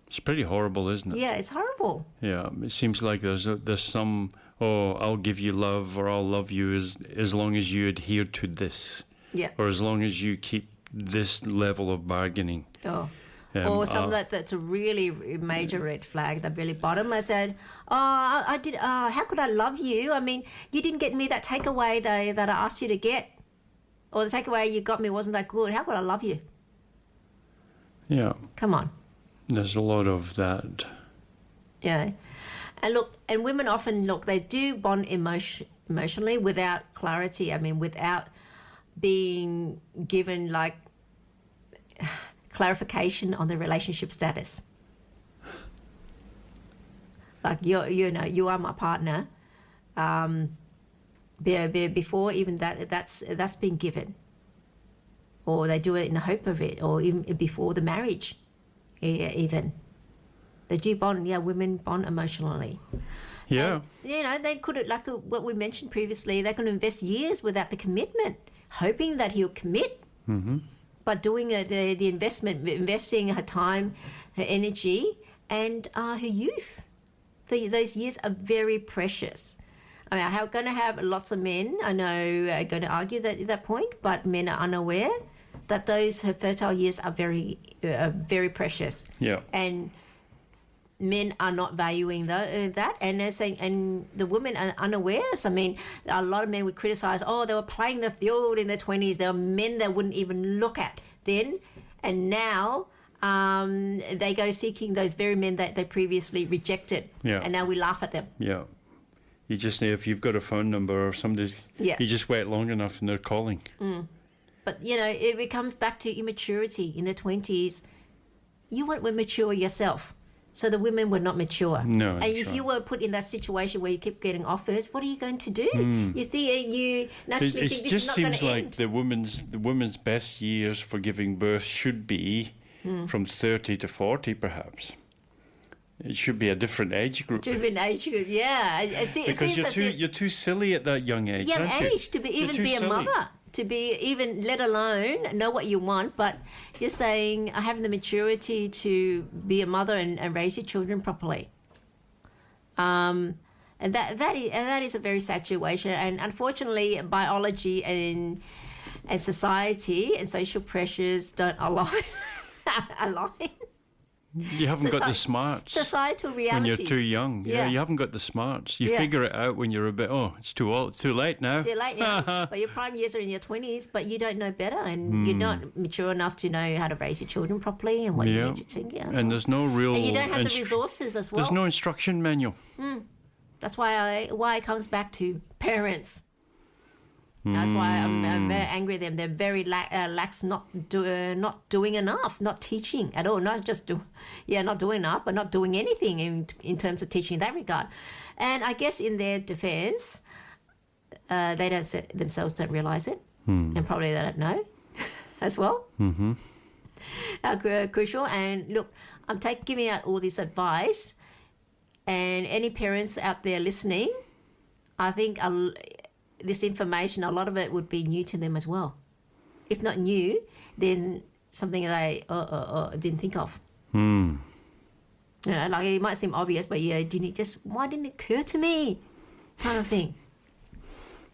It's pretty horrible, isn't it? Yeah, it's horrible. Yeah. It seems like there's some, I'll give you love, or I'll love you as long as you adhere to this. Yeah. Or as long as you keep this level of bargaining. Oh. Or something that's a really major red flag, the really bottom. I said, I did. How could I love you? I mean, you didn't get me that takeaway that I asked you to get, or the takeaway you got me wasn't that good. How could I love you? Yeah. Come on. There's a lot of that. Yeah, and look, and women often they do bond emotionally without clarity. I mean, without being given like clarification on the relationship status. Like you are my partner. Before even that's been given, or they do it in the hope of it, or even before the marriage. Yeah, even they do bond. Yeah, women bond emotionally. Yeah. And, you know, they could, like what we mentioned previously, they could invest years without the commitment, hoping that he'll commit. But doing the investment, investing her time, her energy, and her youth. Those years are very precious. I mean, I'm going to have lots of men, I know, are going to argue that point, but men are unaware that her fertile years are very precious. Yeah. And men are not valuing that, and they're saying, and the women are unaware. So, I mean, a lot of men would criticize, they were playing the field in their 20s. There were men they wouldn't even look at then, and now they go seeking those very men that they previously rejected. Yeah. And now we laugh at them. Yeah. You just, if you've got a phone number or somebody, you just wait long enough and they're calling. But, you know, it comes back to immaturity in the 20s. You weren't mature yourself. So the women were not mature. No, and if you were put in that situation where you keep getting offers, what are you going to do? You think you naturally think this is not going to end. It just seems like the women's best years for giving birth should be from 30 to 40, perhaps. It should be a different age group. It should be an age group, yeah. Because you're too silly at that young age, aren't you? To be a mother. To be even, let alone know what you want, but you're saying having the maturity to be a mother and raise your children properly. And that is a very sad situation. And unfortunately, biology and society and social pressures don't align. You haven't got the smarts Societal when realities. you're too young. Yeah, you haven't got the smarts. You figure it out when you're a bit, it's too old, too late now. Too late now. But your prime years are in your 20s, but you don't know better, and you're not mature enough to know how to raise your children properly and what you need to think. Yeah. And there's no real... And you don't have the resources as well. There's no instruction manual. That's why it comes back to parents. That's why I'm very angry at them. They're very lax, not doing enough, not teaching at all. Not just not doing enough, but not doing anything in terms of teaching in that regard. And I guess in their defense, they themselves don't realize it, and probably they don't know as well. Mm-hmm. Crucial. And look, I'm giving out all this advice, and any parents out there listening, I think this information, a lot of it would be new to them as well. If not new, then something they didn't think of. You know, like it might seem obvious, but why didn't it occur to me? Kind of thing.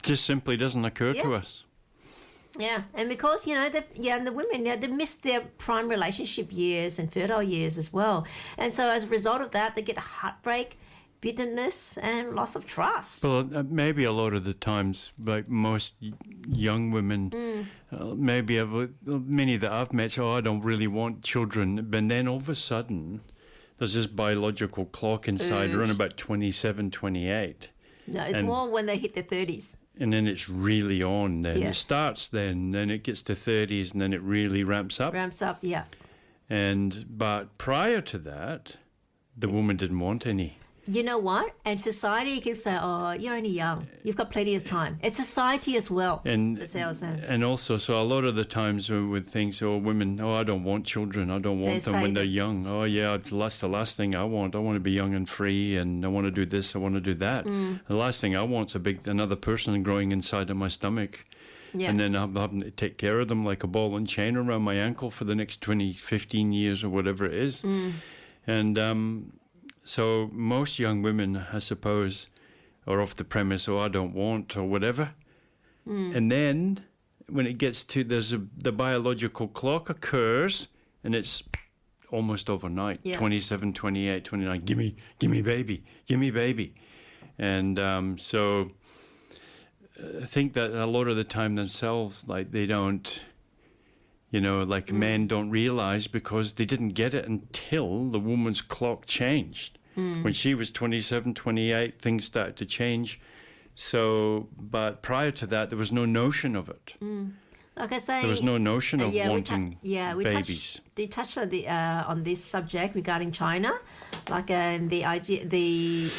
Just simply doesn't occur to us. Yeah, and because, the women, they miss their prime relationship years and fertile years as well. And so as a result of that, they get heartbreak, bitterness, and loss of trust. Well, maybe a lot of the times, like most young women, many that I've met, I don't really want children. But then all of a sudden, there's this biological clock inside around about 27, 28. No, it's more when they hit their 30s. And then it's really on then. It starts then it gets to 30s, and then it really ramps up. Yeah. But prior to that, the woman didn't want any. You know what? And society keeps saying, you're only young. You've got plenty of time. It's society as well. That's how I was saying. And also, so a lot of the times with things, women, I don't want children. I don't want them when they're young. That's the last thing I want. I want to be young and free, and I want to do this, I want to do that. The last thing I want is another person growing inside of my stomach. Yeah. And then I'm having to take care of them like a ball and chain around my ankle for the next 20, 15 years or whatever it is. And... So most young women, I suppose, are off the premise, I don't want, or whatever. And then when it gets to, the biological clock occurs, and it's almost overnight, 27, 28, 29, give me baby. And so I think that a lot of the time themselves, like they don't... men don't realize, because they didn't get it until the woman's clock changed. When she was 27, 28, things started to change. So, but prior to that, there was no notion of it. Like I say, there was no notion of wanting babies. We touched on this subject regarding China, like the idea, the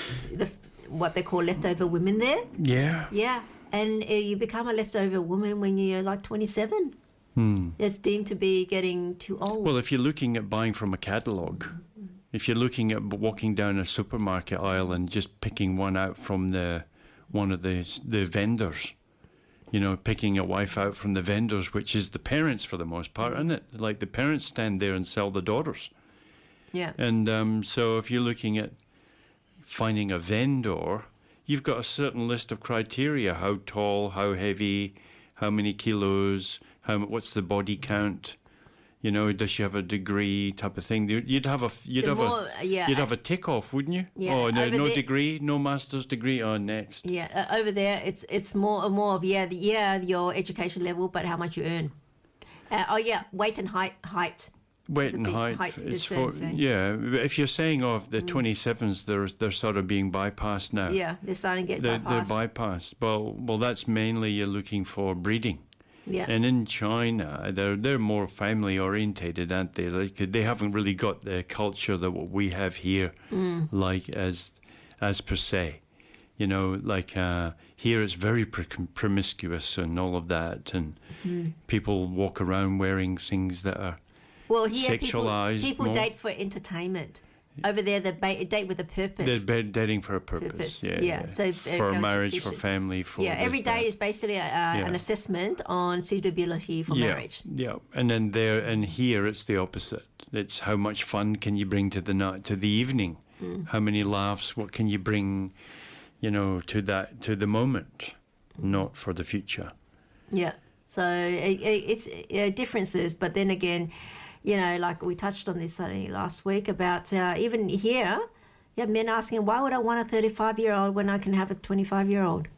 what they call leftover women there. Yeah, and you become a leftover woman when you're like 27. It's deemed to be getting too old. Well, if you're looking at buying from a catalogue, if you're looking at walking down a supermarket aisle and just picking one out from one of the vendors, picking a wife out from the vendors, which is the parents for the most part, isn't it? Like the parents stand there and sell the daughters. Yeah. And so if you're looking at finding a vendor, you've got a certain list of criteria: how tall, how heavy, how many kilos, what's the body count. Does she have a degree, type of thing? You'd have a tick off, wouldn't you? Yeah. No degree, no master's degree. Next. Yeah, over there it's more of your education level, but how much you earn. Weight and height. Weight and height. If you're saying the 27s, they're sort of being bypassed now. Yeah, they're starting to get bypassed. They're bypassed. Well, that's mainly you're looking for breeding. Yeah. And in China, they're more family orientated, aren't they? Like they haven't really got the culture that what we have here, like as per se. Here it's very promiscuous and all of that, and people walk around wearing things that are sexualized. People date for entertainment. Over there, they date with a purpose. They're dating for a purpose. Yeah. So for marriage, for family, for every date is basically an assessment on suitability for marriage. Yeah, and then here it's the opposite. It's how much fun can you bring to the evening? How many laughs? What can you bring? To the moment, not for the future. Yeah. So it's differences, but then again, you know, like we touched on this last week about even here, you have men asking, why would I want a 35-year-old when I can have a 25-year-old?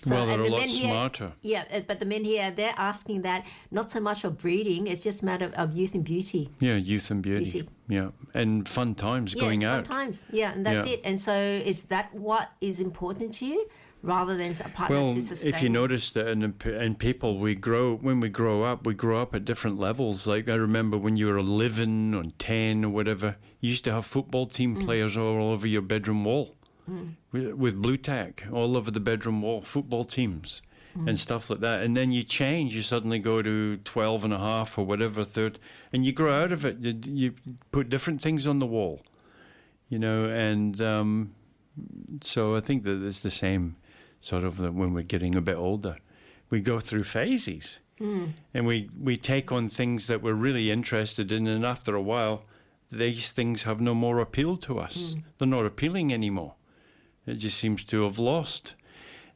So, well, they're and a the lot men here, smarter. yeah, but the men here, they're asking that not so much for breeding, it's just a matter of youth and beauty. Yeah, youth and beauty. Yeah, and fun times going out. Fun times. Yeah, and that's it. And so is that what is important to you rather than a partner Well, to sustain? if you notice that in people, when we grow up at different levels. Like I remember when you were 11 or 10 or whatever, you used to have football team players all over your bedroom wall. With blue tack all over the bedroom wall, football teams and stuff like that. And then you change, you suddenly go to 12 and a half or whatever, third, and you grow out of it. You put different things on the wall, you know, and so I think that it's the same sort of when we're getting a bit older. We go through phases and we take on things that we're really interested in, and after a while, these things have no more appeal to us. They're not appealing anymore. It just seems to have lost.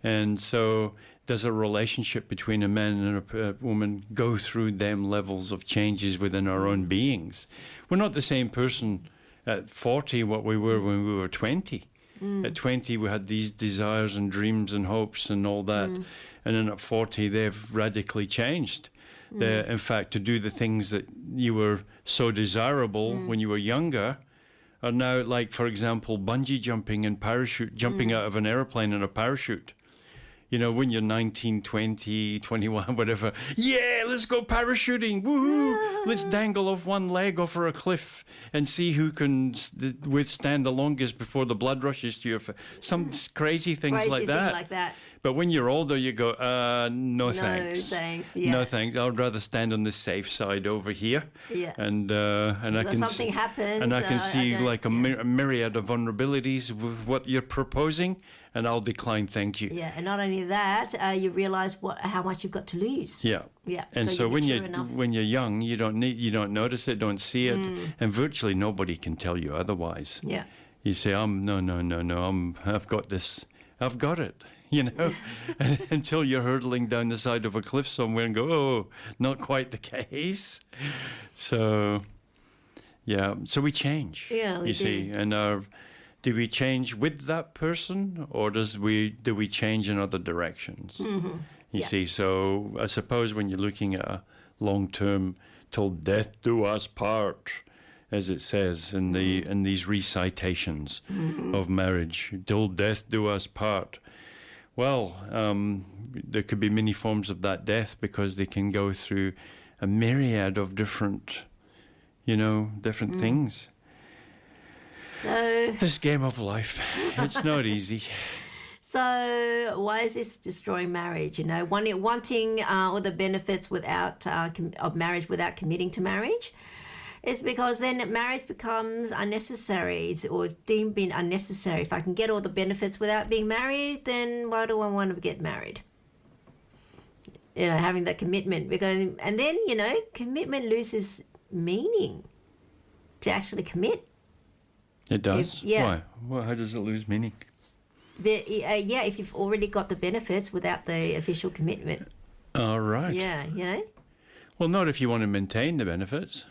And so does a relationship between a man and a woman go through them levels of changes within our own beings? We're not the same person at 40 what we were when we were 20. At 20 we had these desires and dreams and hopes and all that. And then at 40 they've radically changed. In fact, to do the things that you were so desirable when you were younger are now, like, for example, bungee jumping and parachute, jumping out of an airplane in a parachute. You know, when you're 19, 20, 21, whatever, yeah, let's go parachuting, woohoo! Let's dangle off one leg off a cliff and see who can withstand the longest before the blood rushes to your face. Some crazy things like that. But when you're older, you go, no thanks. No thanks, yeah. No thanks. I'd rather stand on the safe side over here. Yeah. And I can something happens. And I can see like a myriad of vulnerabilities with what you're proposing, and I'll decline, thank you. Yeah, and not only that, you realise how much you've got to lose. Yeah. Yeah. And so when you're young, you don't notice it, don't see it, and virtually nobody can tell you otherwise. Yeah. You say, I've got this, I've got it. You know, until you're hurtling down the side of a cliff somewhere and go, oh, not quite the case. So, yeah, so we change. Yeah, we you see, and do we change with that person, or do we change in other directions? You see, so I suppose when you're looking at a long-term, till death do us part, as it says in these recitations of marriage, till death do us part. Well, there could be many forms of that death because they can go through a myriad of different things. So, this game of life, it's not easy. So why is this destroying marriage? You know, wanting all the benefits of marriage without committing to marriage? It's because then marriage becomes unnecessary, or it's deemed being unnecessary. If I can get all the benefits without being married, then why do I want to get married? You know, having that commitment. And then, you know, commitment loses meaning to actually commit. It does? Yeah. Why? Well, how does it lose meaning? But, if you've already got the benefits without the official commitment. All right. Yeah, you know. Well, not if you want to maintain the benefits.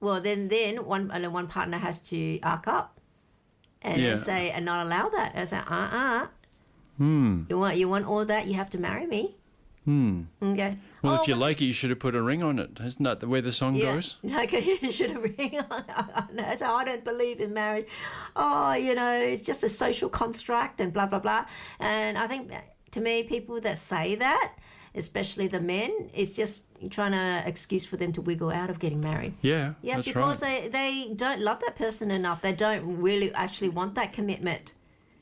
Well, then one partner has to arc up and say, and not allow that. I say, You want all that? You have to marry me. Okay. Well, if you like it, you should have put a ring on it. Isn't that the way the song goes? Okay, you should have a ring on it. So I don't believe in marriage. Oh, you know, it's just a social construct and blah, blah, blah. And I think to me, people that say that, especially the men, it's just trying to excuse for them to wiggle out of getting married. Yeah, that's because right. they don't love that person enough. They don't really actually want that commitment.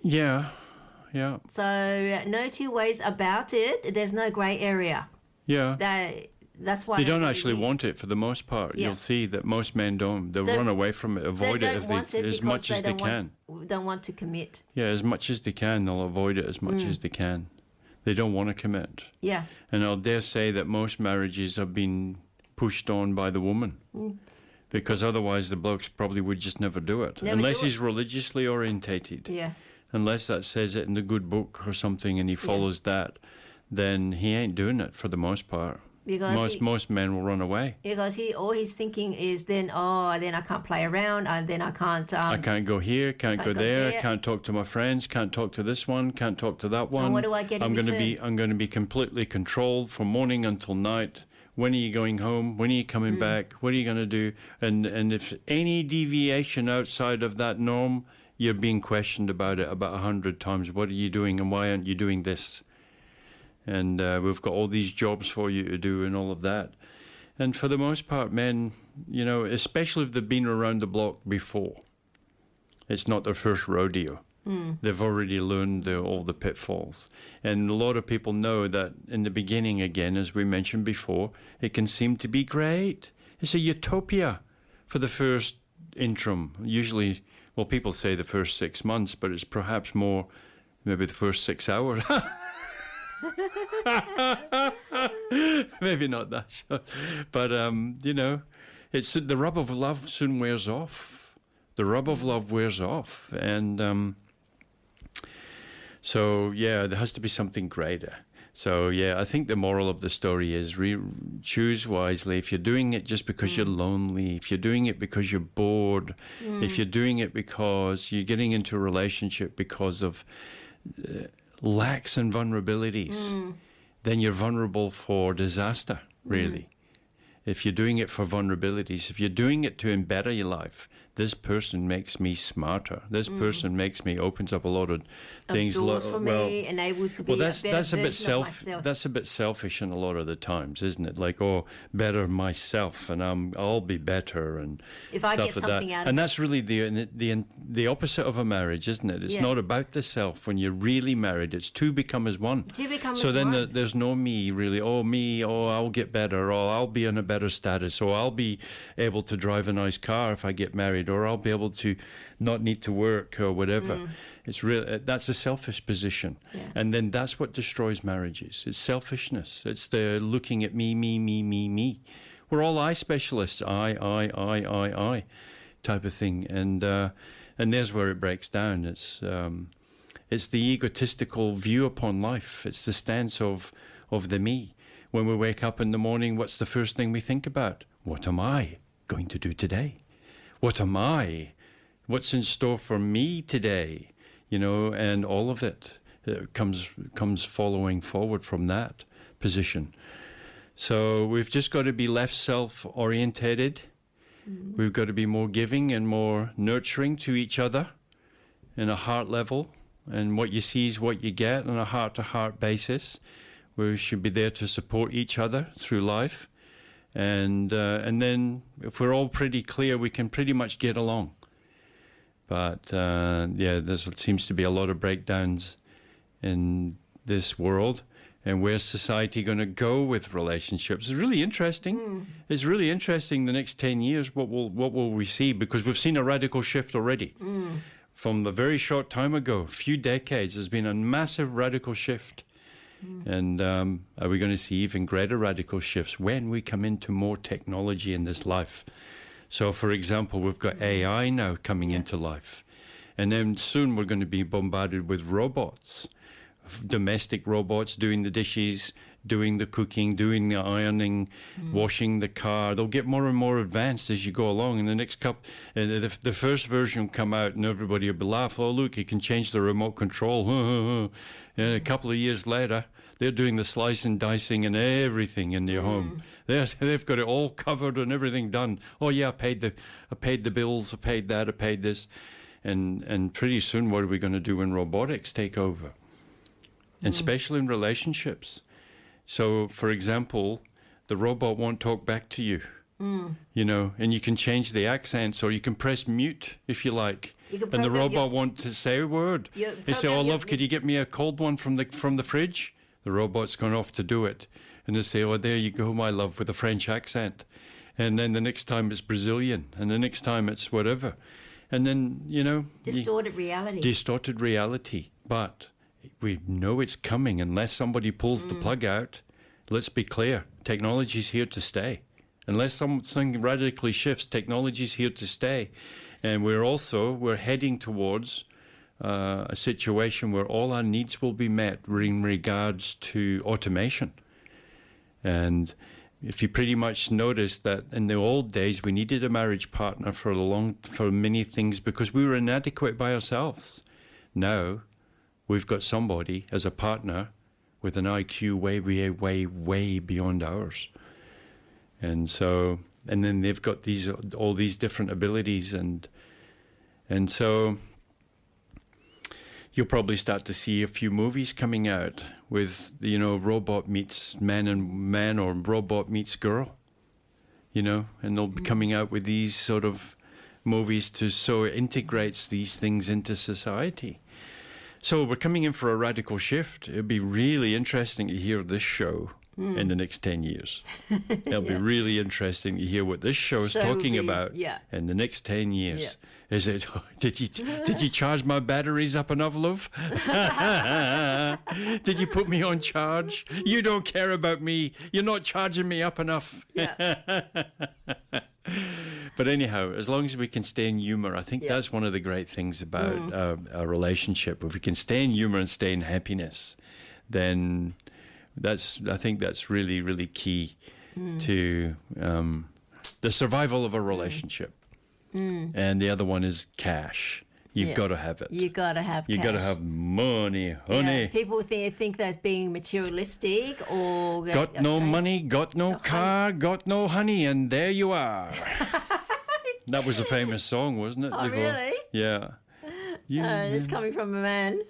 Yeah. So no two ways about it. There's no grey area. Yeah. That's why they don't actually want it for the most part. Yeah. You'll see that most men don't. They'll run away from it, avoid it as much as they can. Don't want to commit. Yeah, as much as they can, they'll avoid it as much as they can. They don't want to commit. Yeah. And I'll dare say that most marriages have been pushed on by the woman. Because otherwise the blokes probably would just never do it. Unless he's religiously orientated. Yeah. Unless that says it in the good book or something and he follows that, then he ain't doing it for the most part. Because Most men will run away. Because all he's thinking is then I can't play around, and then I can't. I can't go here, can't go there, can't talk to my friends, can't talk to this one, can't talk to that one. And what do I get in return? I'm going to be completely controlled from morning until night. When are you going home? When are you coming back? What are you going to do? And if any deviation outside of that norm, you're being questioned about it about 100 times. What are you doing, and why aren't you doing this? And we've got all these jobs for you to do and all of that. And for the most part, men, especially if they've been around the block before, it's not their first rodeo. They've already learned all the pitfalls. And a lot of people know that in the beginning, again, as we mentioned before, it can seem to be great. It's a utopia for the first interim. Usually, well, people say the first 6 months, but it's perhaps more maybe the first 6 hours. Maybe not that short. But, it's the rub of love soon wears off. The rub of love wears off. And so, yeah, there has to be something greater. So, yeah, I think the moral of the story is choose wisely. If you're doing it just because you're lonely, if you're doing it because you're bored, if you're doing it because you're getting into a relationship because of lacks and vulnerabilities, then you're vulnerable for disaster, really. If you're doing it for vulnerabilities, if you're doing it to better your life, this person makes me smarter. This person opens up a lot of things. Doors for me, enables to be a better version of myself. That's a bit selfish in a lot of the times, isn't it? Like, better myself, and I'll be better, and if I get something out of it. And that's really the opposite of a marriage, isn't it? It's not about the self. When you're really married, it's two become as one. So then there's no me, really. I'll get better, or I'll be in a better status, or I'll be able to drive a nice car if I get married, or I'll be able to not need to work or whatever. It's really, that's a selfish position. And then that's what destroys marriages. It's selfishness. It's the looking at me. We're all I specialists. I type of thing. And there's where it breaks down. It's the egotistical view upon life. It's the stance of the me. When we wake up in the morning, what's the first thing we think about? What am I going to do today? What am I? What's in store for me today? And all of it comes following forward from that position. So we've just got to be less self-orientated. We've got to be more giving and more nurturing to each other in a heart level. And what you see is what you get on a heart-to-heart basis. We should be there to support each other through life. And then if we're all pretty clear, we can pretty much get along. But there seems to be a lot of breakdowns in this world. And where's society going to go with relationships? It's really interesting. It's really interesting the next 10 years, what will we see? Because we've seen a radical shift already. From a very short time ago, a few decades, there's been a massive radical shift. And are we going to see even greater radical shifts when we come into more technology in this life? So, for example, we've got AI now coming into life. And then soon we're going to be bombarded with robots, domestic robots doing the dishes, doing the cooking, doing the ironing, washing the car. They'll get more and more advanced as you go along. In the next the first version will come out and everybody will laugh. Oh, look, you can change the remote control. And a couple of years later, they're doing the slicing and dicing and everything in your home. They've got it all covered and everything done. Oh yeah, I paid the bills, I paid that, I paid this. And pretty soon, what are we going to do when robotics take over? And especially in relationships. So, for example, the robot won't talk back to you, and you can change the accents, or you can press mute if you like. And the robot won't say a word. They say, "Oh, love, could you get me a cold one from the fridge?" The robot's gone off to do it. And they say, "Oh, there you go, my love," with a French accent. And then the next time it's Brazilian, and the next time it's whatever. And then, Distorted reality. But we know it's coming unless somebody pulls the plug out. Let's be clear. Technology's here to stay. Unless something radically shifts, technology's here to stay. And we're heading towards a situation where all our needs will be met in regards to automation. And if you pretty much noticed that in the old days we needed a marriage partner for many things because we were inadequate by ourselves. Now we've got somebody as a partner with an IQ way, way, way, way beyond ours. And so, and then they've got all these different abilities, and so you'll probably start to see a few movies coming out with, robot meets man and man, or robot meets girl, and they'll be coming out with these sort of movies so it integrates these things into society. So we're coming in for a radical shift. It'll be really interesting to hear this show in the next 10 years. It'll be really interesting to hear what this show is talking about in the next 10 years. Yeah. Is it, did you charge my batteries up enough, love? Did you put me on charge? You don't care about me. You're not charging me up enough. Yeah. But anyhow, as long as we can stay in humor, I think that's one of the great things about our relationship. If we can stay in humor and stay in happiness, then I think that's really, really key to the survival of a relationship. And the other one is cash. You've got to have it. You got to have You cash. got to have money, honey. Yeah. People think that's being materialistic, or got no money, got no car, got no honey, and there you are. That was a famous song, wasn't it? Oh, before? Really? Yeah. It's coming from a man.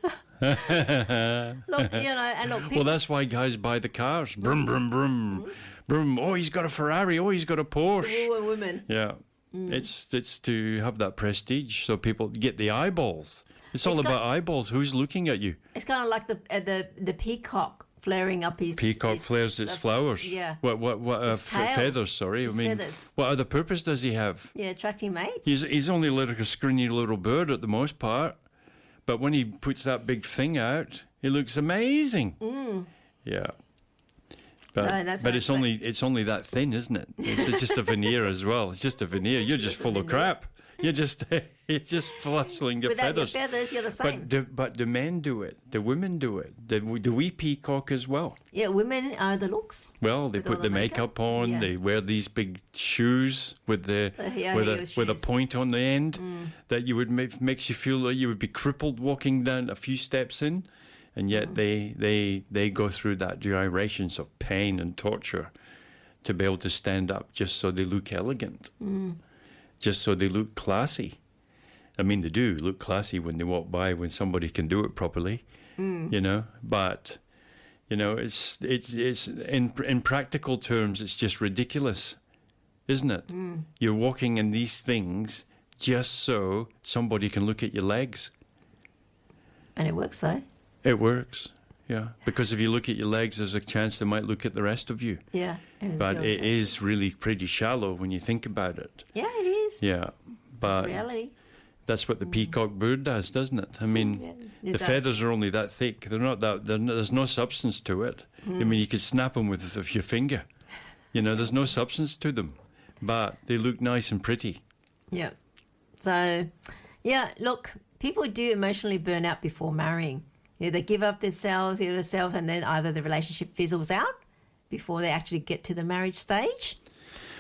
Look, and look. Well, that's why guys buy the cars. Brum, brum, brum. Brum. Oh, he's got a Ferrari. Oh, he's got a Porsche. To woo a woman. Yeah. It's to have that prestige, so people get the eyeballs. It's all about eyeballs. Who's looking at you? It's kind of like the peacock flaring up his. Peacock flares its flowers. Yeah. What feathers? Sorry, feathers. What other purpose does he have? Yeah, attracting mates. He's only like a scrawny little bird at the most part, but when he puts that big thing out, he looks amazing. Yeah. But it's only that thin, isn't it? It's just a veneer as well. It's just a veneer. You're just full of crap. You're just flustling your Without feathers. your feathers, you're the same. But the men do it. The women do it. Do we peacock as well? Yeah, women are the looks. Well, they put the makeup on. Yeah. They wear these big shoes with a point on the end that you would makes you feel like you would be crippled walking down a few steps in. And yet they go through that gyrations of pain and torture to be able to stand up just so they look elegant, just so they look classy. I mean, they do look classy when they walk by, when somebody can do it properly, But, it's in practical terms, it's just ridiculous, isn't it? You're walking in these things just so somebody can look at your legs. And it works, though. It works, yeah. Because if you look at your legs, there's a chance they might look at the rest of you. Yeah. But it is really pretty shallow when you think about it. Yeah, it is. Yeah. But it's reality. That's what the peacock bird does, doesn't it? I mean, the feathers are only that thick. They're not there's no substance to it. I mean, you could snap them with your finger. There's no substance to them. But they look nice and pretty. Yeah. So, yeah, look, people do emotionally burn out before marrying. They give up themselves, and then either the relationship fizzles out before they actually get to the marriage stage.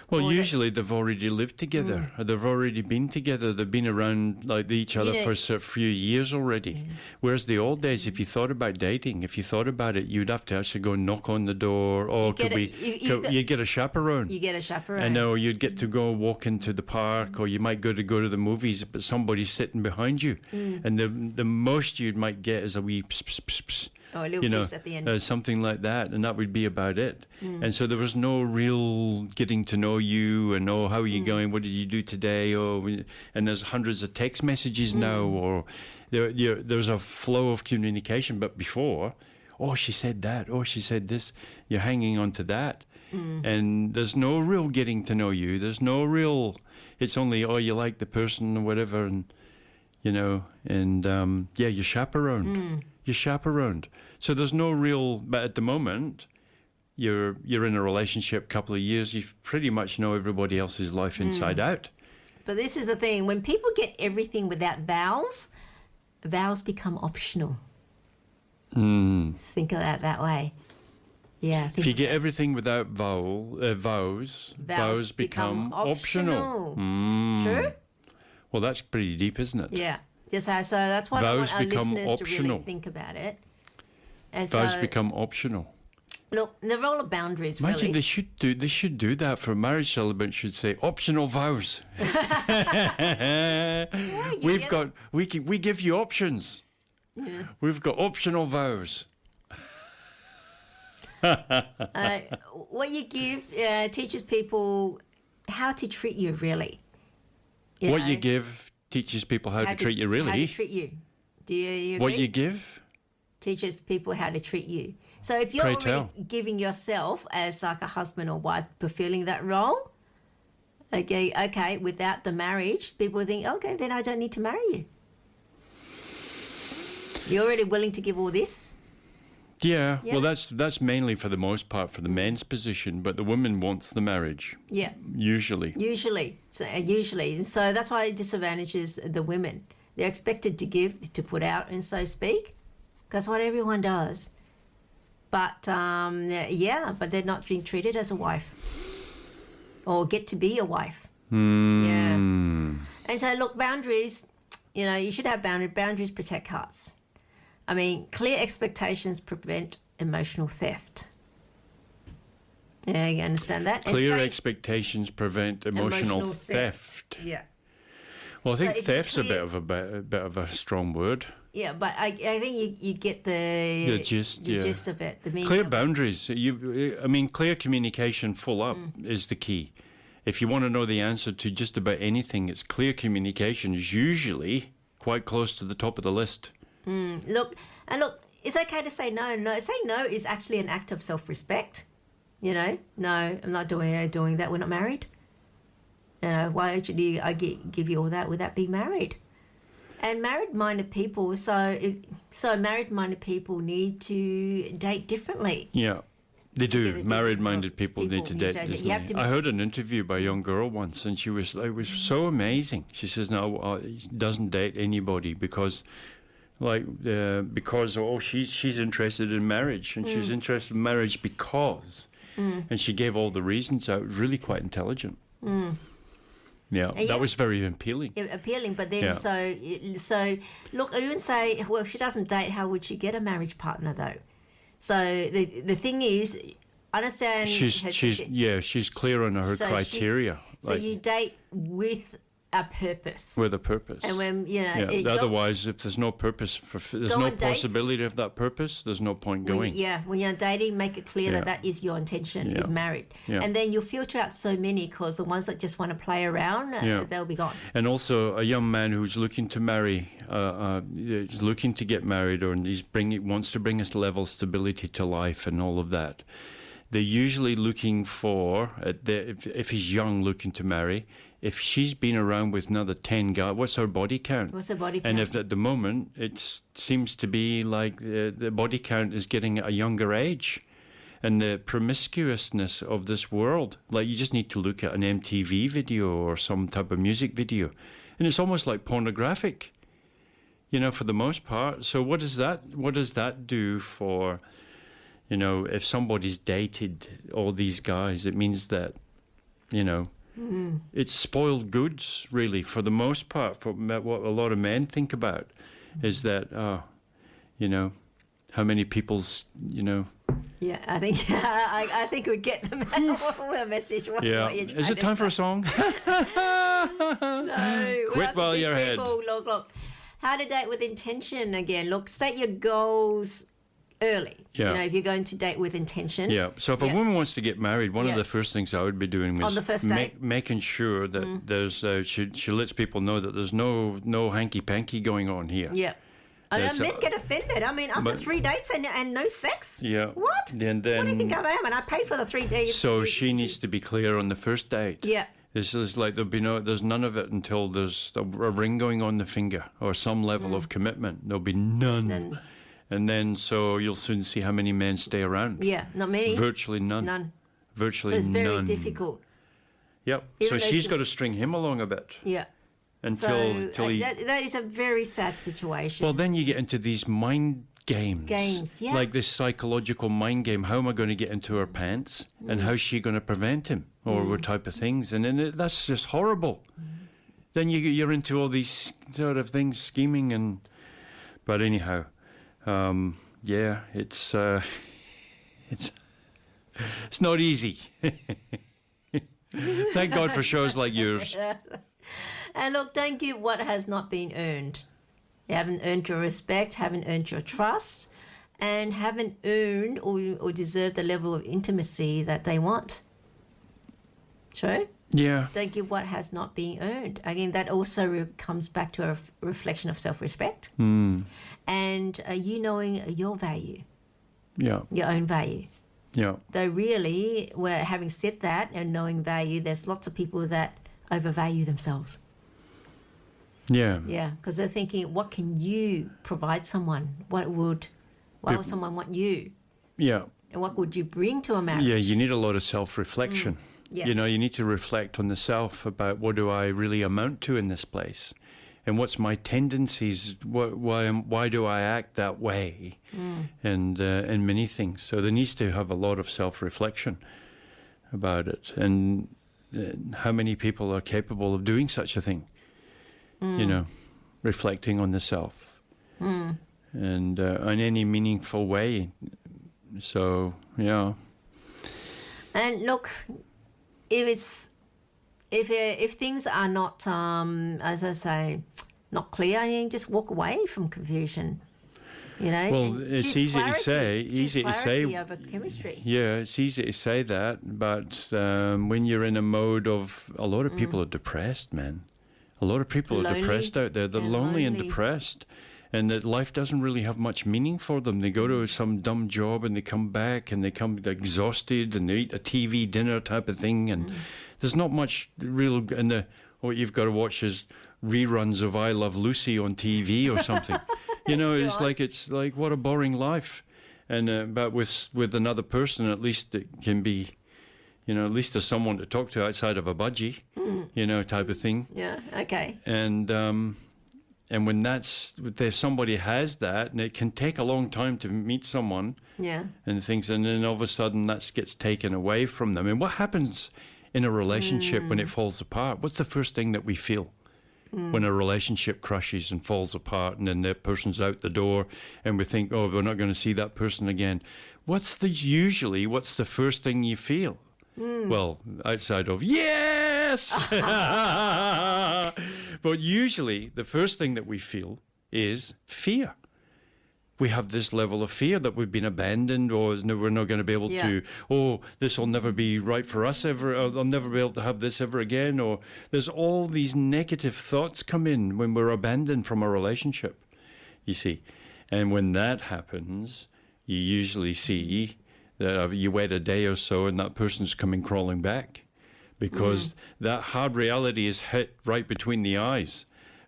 Well, usually they've already lived together. Or they've already been together. They've been around like each other for a few years already. Yeah. Whereas the old days, if you thought about dating, if you thought about it, you'd have to actually go knock on the door. Or you get a chaperone. You get a chaperone. I know, you'd get to go walk into the park, or you might go to the movies, but somebody's sitting behind you. And the most you might get is a wee pss, pss, pss, pss. Oh, a little kiss at the end. Something like that, and that would be about it. And so there was no real getting to know you and, how are you going? What did you do today? And there's hundreds of text messages now, or there's a flow of communication. But before, she said that. She said this. You're hanging on to that. And there's no real getting to know you. There's no real, it's only, you like the person or whatever. And, you're chaperoned. You're chaperoned. So there's no real, but at the moment, you're in a relationship, couple of years, you pretty much know everybody else's life inside out. But this is the thing, when people get everything without vows become optional. Think of that way. Yeah. If you get everything without vows become optional. True? Well, that's pretty deep, isn't it? Yeah. Yes, so that's why I Vows want our become listeners to really optional. think about it. And Vows so, become optional. look, the role of boundaries, Imagine really. they should do that for marriage celebrants. Should say optional vows. We give you options. Yeah. We've got optional vows. What you give teaches people how to treat you, really. What you give teaches people how to treat you, really. How to treat you. Do you agree? What you give teaches people how to treat you. So if you're Pray already tell. giving yourself as like a husband or wife fulfilling that role, okay, without the marriage, people think, okay, then I don't need to marry you. You're already willing to give all this? Yeah, Yeah. well, that's mainly for the most part for the men's position, but the woman wants the marriage, Yeah. usually. Usually. And so that's why it disadvantages the women. They're expected to give, to put out, and so speak. That's what everyone does. But, but they're not being treated as a wife. Or get to be a wife. Yeah. And so, look, boundaries, you should have boundaries. Boundaries protect hearts. I mean, clear expectations prevent emotional theft. Yeah, you understand that? Clear expectations prevent emotional theft. Yeah. Well, I think if you theft's a bit of a strong word. Yeah, but I think you get the gist of it. The meaning Clear of it. boundaries. Clear communication full up is the key. If you want to know the answer to just about anything, it's clear communication is usually quite close to the top of the list. Look, it's okay to say no. No, saying no is actually an act of self-respect. No, I'm not doing that. We're not married. Why should I give you all that without being married? And married-minded people, so married-minded people need to date differently. Yeah, they do. Married-minded people need to date You differently. have to I heard an interview by a young girl once, and it was so amazing. She says, "No, doesn't date anybody because." She's interested in marriage, and she's interested in marriage because, and she gave all the reasons out. It was really quite intelligent. Yeah, that was very appealing. Yeah, appealing, but then so look, I wouldn't say, well, if she doesn't date, how would she get a marriage partner though? So the thing is, understand. She's clear on her criteria. So you date with a purpose. With a purpose. And when otherwise, if there's no purpose, there's no possibility of that purpose, there's no point going. When you're dating, make it clear that is your intention, is married. Yeah. And then you'll filter out so many, because the ones that just want to play around, they'll be gone. And also a young man who's looking to marry, is looking to get married, or wants to bring us level stability to life and all of that. They're usually looking for, if he's young looking to marry, if she's been around with another 10 guys, what's her body count? What's her body count? And if at the moment it seems to be like the body count is getting at a younger age, and the promiscuousness of this world, like you just need to look at an MTV video or some type of music video, and it's almost like pornographic, for the most part. So what does that do for, if somebody's dated all these guys, it means that, it's spoiled goods, really, for the most part. For what a lot of men think about is that, how many people's, Yeah, I think I think we get the message. What Is it time for a song? No. Quit while you're ahead. Look. How to date with intention again. Look, set your goals early. Yeah. If you're going to date with intention. Yeah. So if a woman wants to get married, one of the first things I would be doing on is the first date, making sure that there's she lets people know that there's no hanky panky going on here. Yeah. And men get offended. I mean, after 3 dates and no sex. Yeah. What? Then, what do you think I am? And I paid for the 3 days. So she needs to be clear on the first date. Yeah. This is like there's none of it until there's a ring going on the finger or some level of commitment. There'll be none. And then so you'll soon see how many men stay around. Yeah, not many. Virtually none. Virtually none. So it's very difficult. Yep. So she's got to string him along a bit. Yeah. Until he... that is a very sad situation. Well, then you get into these mind games. Games, yeah. Like this psychological mind game. How am I going to get into her pants? And how's she going to prevent him? Or what type of things? And then that's just horrible. Then you're into all these sort of things, scheming and... But anyhow, yeah, it's not easy. Thank God for shows like yours. And look, don't give what has not been earned. You haven't earned your respect, haven't earned your trust, and haven't earned or deserved the level of intimacy that they want. True? Yeah. Don't give what has not been earned. Again, that also comes back to a reflection of self-respect and you knowing your value, Yeah. your own value. Yeah. Though really, having said that and knowing value, there's lots of people that overvalue themselves. Yeah. Yeah, because they're thinking, what can you provide someone? Why would someone want you? Yeah. And what would you bring to a marriage? Yeah, you need a lot of self-reflection. Yes. You know, you need to reflect on the self about what do I really amount to in this place? And what's my tendencies? Why do I act that way? And many things. So there needs to have a lot of self-reflection about it. And how many people are capable of doing such a thing? You know, reflecting on the self. And in any meaningful way. So, yeah. And look, if things are not, as I say, not clear, you just walk away from confusion. You know, well, it's easy to say. Over chemistry. Yeah, it's easy to say that, but when you're in a mode of, a lot of people are depressed, man. A lot of people are depressed out there. They're lonely and depressed, and that life doesn't really have much meaning for them. They go to some dumb job and they come back and they're exhausted and they eat a TV dinner type of thing, and there's not much real. And what you've got to watch is reruns of I Love Lucy on TV or something. You know, it's like what a boring life. And but with another person, at least it can be, you know, at least there's someone to talk to outside of a budgie, you know, type of thing. Yeah. Okay. And when if somebody has that, and it can take a long time to meet someone. Yeah. And things, and then all of a sudden that gets taken away from them. And what happens in a relationship when it falls apart? What's the first thing that we feel? When a relationship crushes and falls apart, and then that person's out the door, and we think, oh, we're not going to see that person again. What's the first thing you feel? Well, outside of yes, but usually the first thing that we feel is fear. We have this level of fear that we've been abandoned, or we're not going to be able to, oh, this will never be right for us ever, or I'll never be able to have this ever again, or there's all these negative thoughts come in when we're abandoned from a relationship, you see. And when that happens, you usually see that you wait a day or so and that person's coming crawling back, because that hard reality is hit right between the eyes.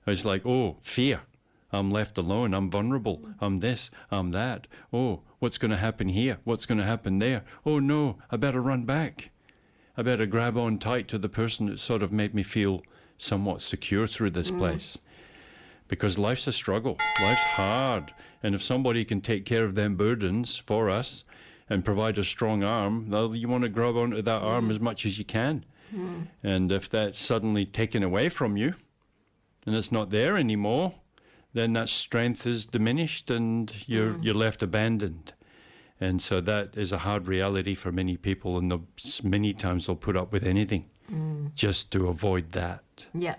It's like, oh, fear. I'm left alone. I'm vulnerable. I'm this. I'm that. Oh, what's going to happen here? What's going to happen there? Oh, no, I better run back. I better grab on tight to the person that sort of made me feel somewhat secure through this place. Because life's a struggle. Life's hard. And if somebody can take care of them burdens for us and provide a strong arm, well, you want to grab onto that arm as much as you can. And if that's suddenly taken away from you and it's not there anymore, then that strength is diminished and you're left abandoned. And so that is a hard reality for many people, and many times they'll put up with anything just to avoid that. Yeah.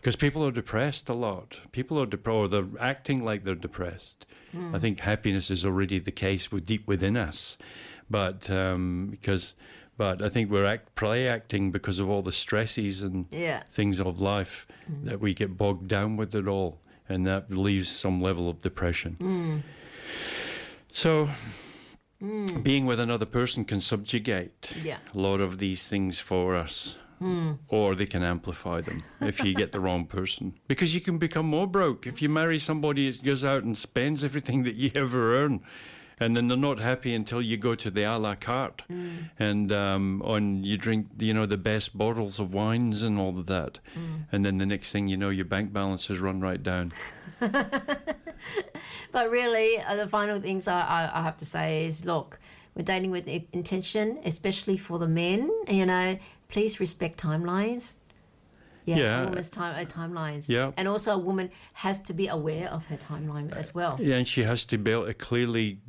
Because people are depressed a lot. People are or they're acting like they're depressed. I think happiness is already the case deep within us. But but I think we're play acting because of all the stresses and things of life that we get bogged down with it all. And that leaves some level of depression. So being with another person can subjugate a lot of these things for us. Or they can amplify them if you get the wrong person. Because you can become more broke. If you marry somebody that goes out and spends everything that you ever earn And then they're not happy until you go to the a la carte, and you drink, the best bottles of wines and all of that, and then the next thing you know, your bank balance has run right down. But really, the final things I have to say is, look, we're dating with intention, especially for the men. Please respect timelines. Yeah. A woman's timelines. Yeah. And also a woman has to be aware of her timeline as well. Yeah, and she has to be able to clearly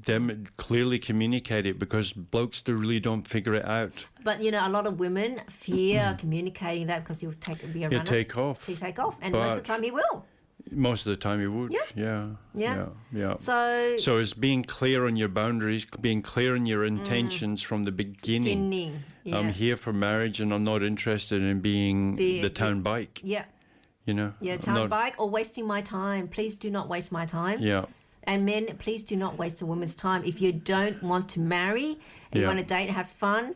communicate it, because blokes really don't figure it out. But, a lot of women fear communicating that because he'll be a runner. Take off. To take off. And most of the time he will. Most of the time he would. Yeah. Yeah. So it's being clear on your boundaries, being clear on your intentions from the beginning. Yeah. I'm here for marriage, and I'm not interested in being the town bike. Yeah. Yeah, town bike or wasting my time. Please do not waste my time. Yeah. And men, please do not waste a woman's time. If you don't want to marry and you want to date, have fun,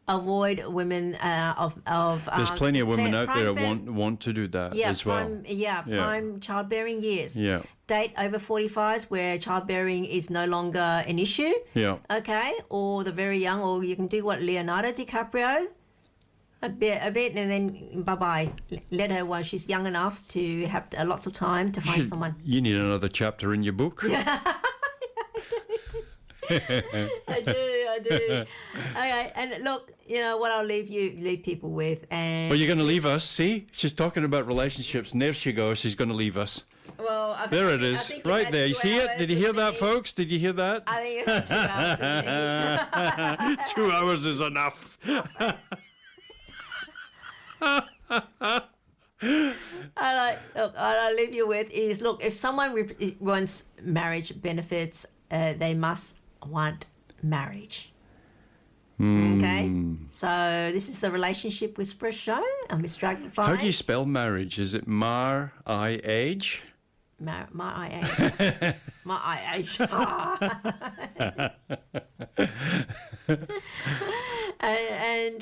avoid women of there's plenty of women out there that want to do that as well. Prime childbearing years. Yeah. Date over 45s where childbearing is no longer an issue. Yeah. Okay, or the very young, or you can do what Leonardo DiCaprio, a bit, and then bye-bye. Let her while she's young enough to have lots of time to find someone. You need another chapter in your book. I do. Okay, and look, what I'll leave people with. And well, you're going to leave us. See, she's talking about relationships, and there she goes. She's going to leave us. Well, there it is, right there. You see it? Did you hear that, folks? Did you hear that? I think you had 2 hours with me. 2 hours is enough. I'll leave you with is, look, if someone wants marriage benefits, they must want marriage. Okay, so this is the Relationship Whisperer show. I'm Miss Dragonfly. How do you spell marriage? Is it Mar-I-H? My IH. And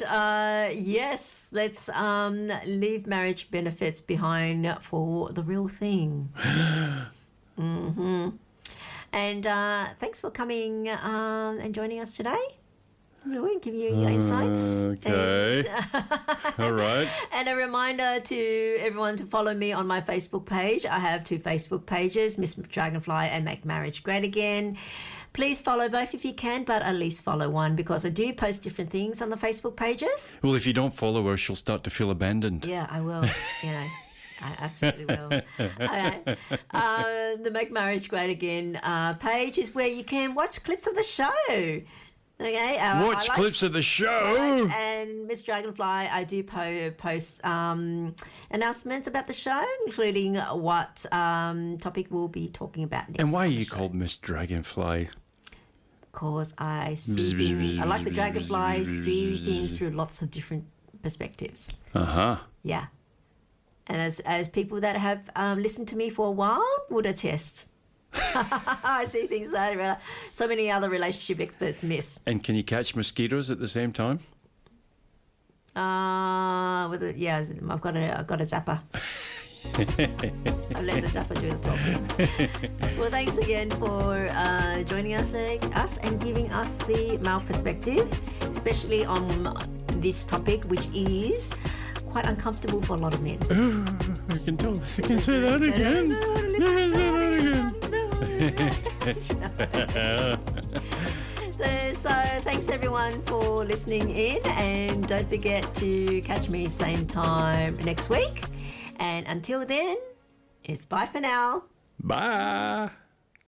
yes, let's leave marriage benefits behind for the real thing. And thanks for coming and joining us today. We'll give you your insights. Okay. All right. And a reminder to everyone to follow me on my Facebook page. I have 2 Facebook pages, Miss Dragonfly and Make Marriage Great Again. Please follow both if you can, but at least follow one, because I do post different things on the Facebook pages. Well, if you don't follow her, she'll start to feel abandoned. Yeah, I will. I absolutely will. Okay. The Make Marriage Great Again page is where you can watch clips of the show. Okay, watch clips of the show. And Miss Dragonfly, I do post announcements about the show, including what topic we'll be talking about next. And why are you called Miss Dragonfly? Because I see things. I like the dragonflies, see things through lots of different perspectives. Yeah, and as people that have listened to me for a while would attest. I see things that so many other relationship experts miss. And can you catch mosquitoes at the same time? I've got a zapper. I'll let the zapper do the talking. Well, thanks again for joining us and giving us the male perspective, especially on this topic, which is quite uncomfortable for a lot of men. I can tell. You can say that again. You can say that again. So thanks everyone for listening in, and don't forget to catch me same time next week, and until then, it's bye for now. Bye.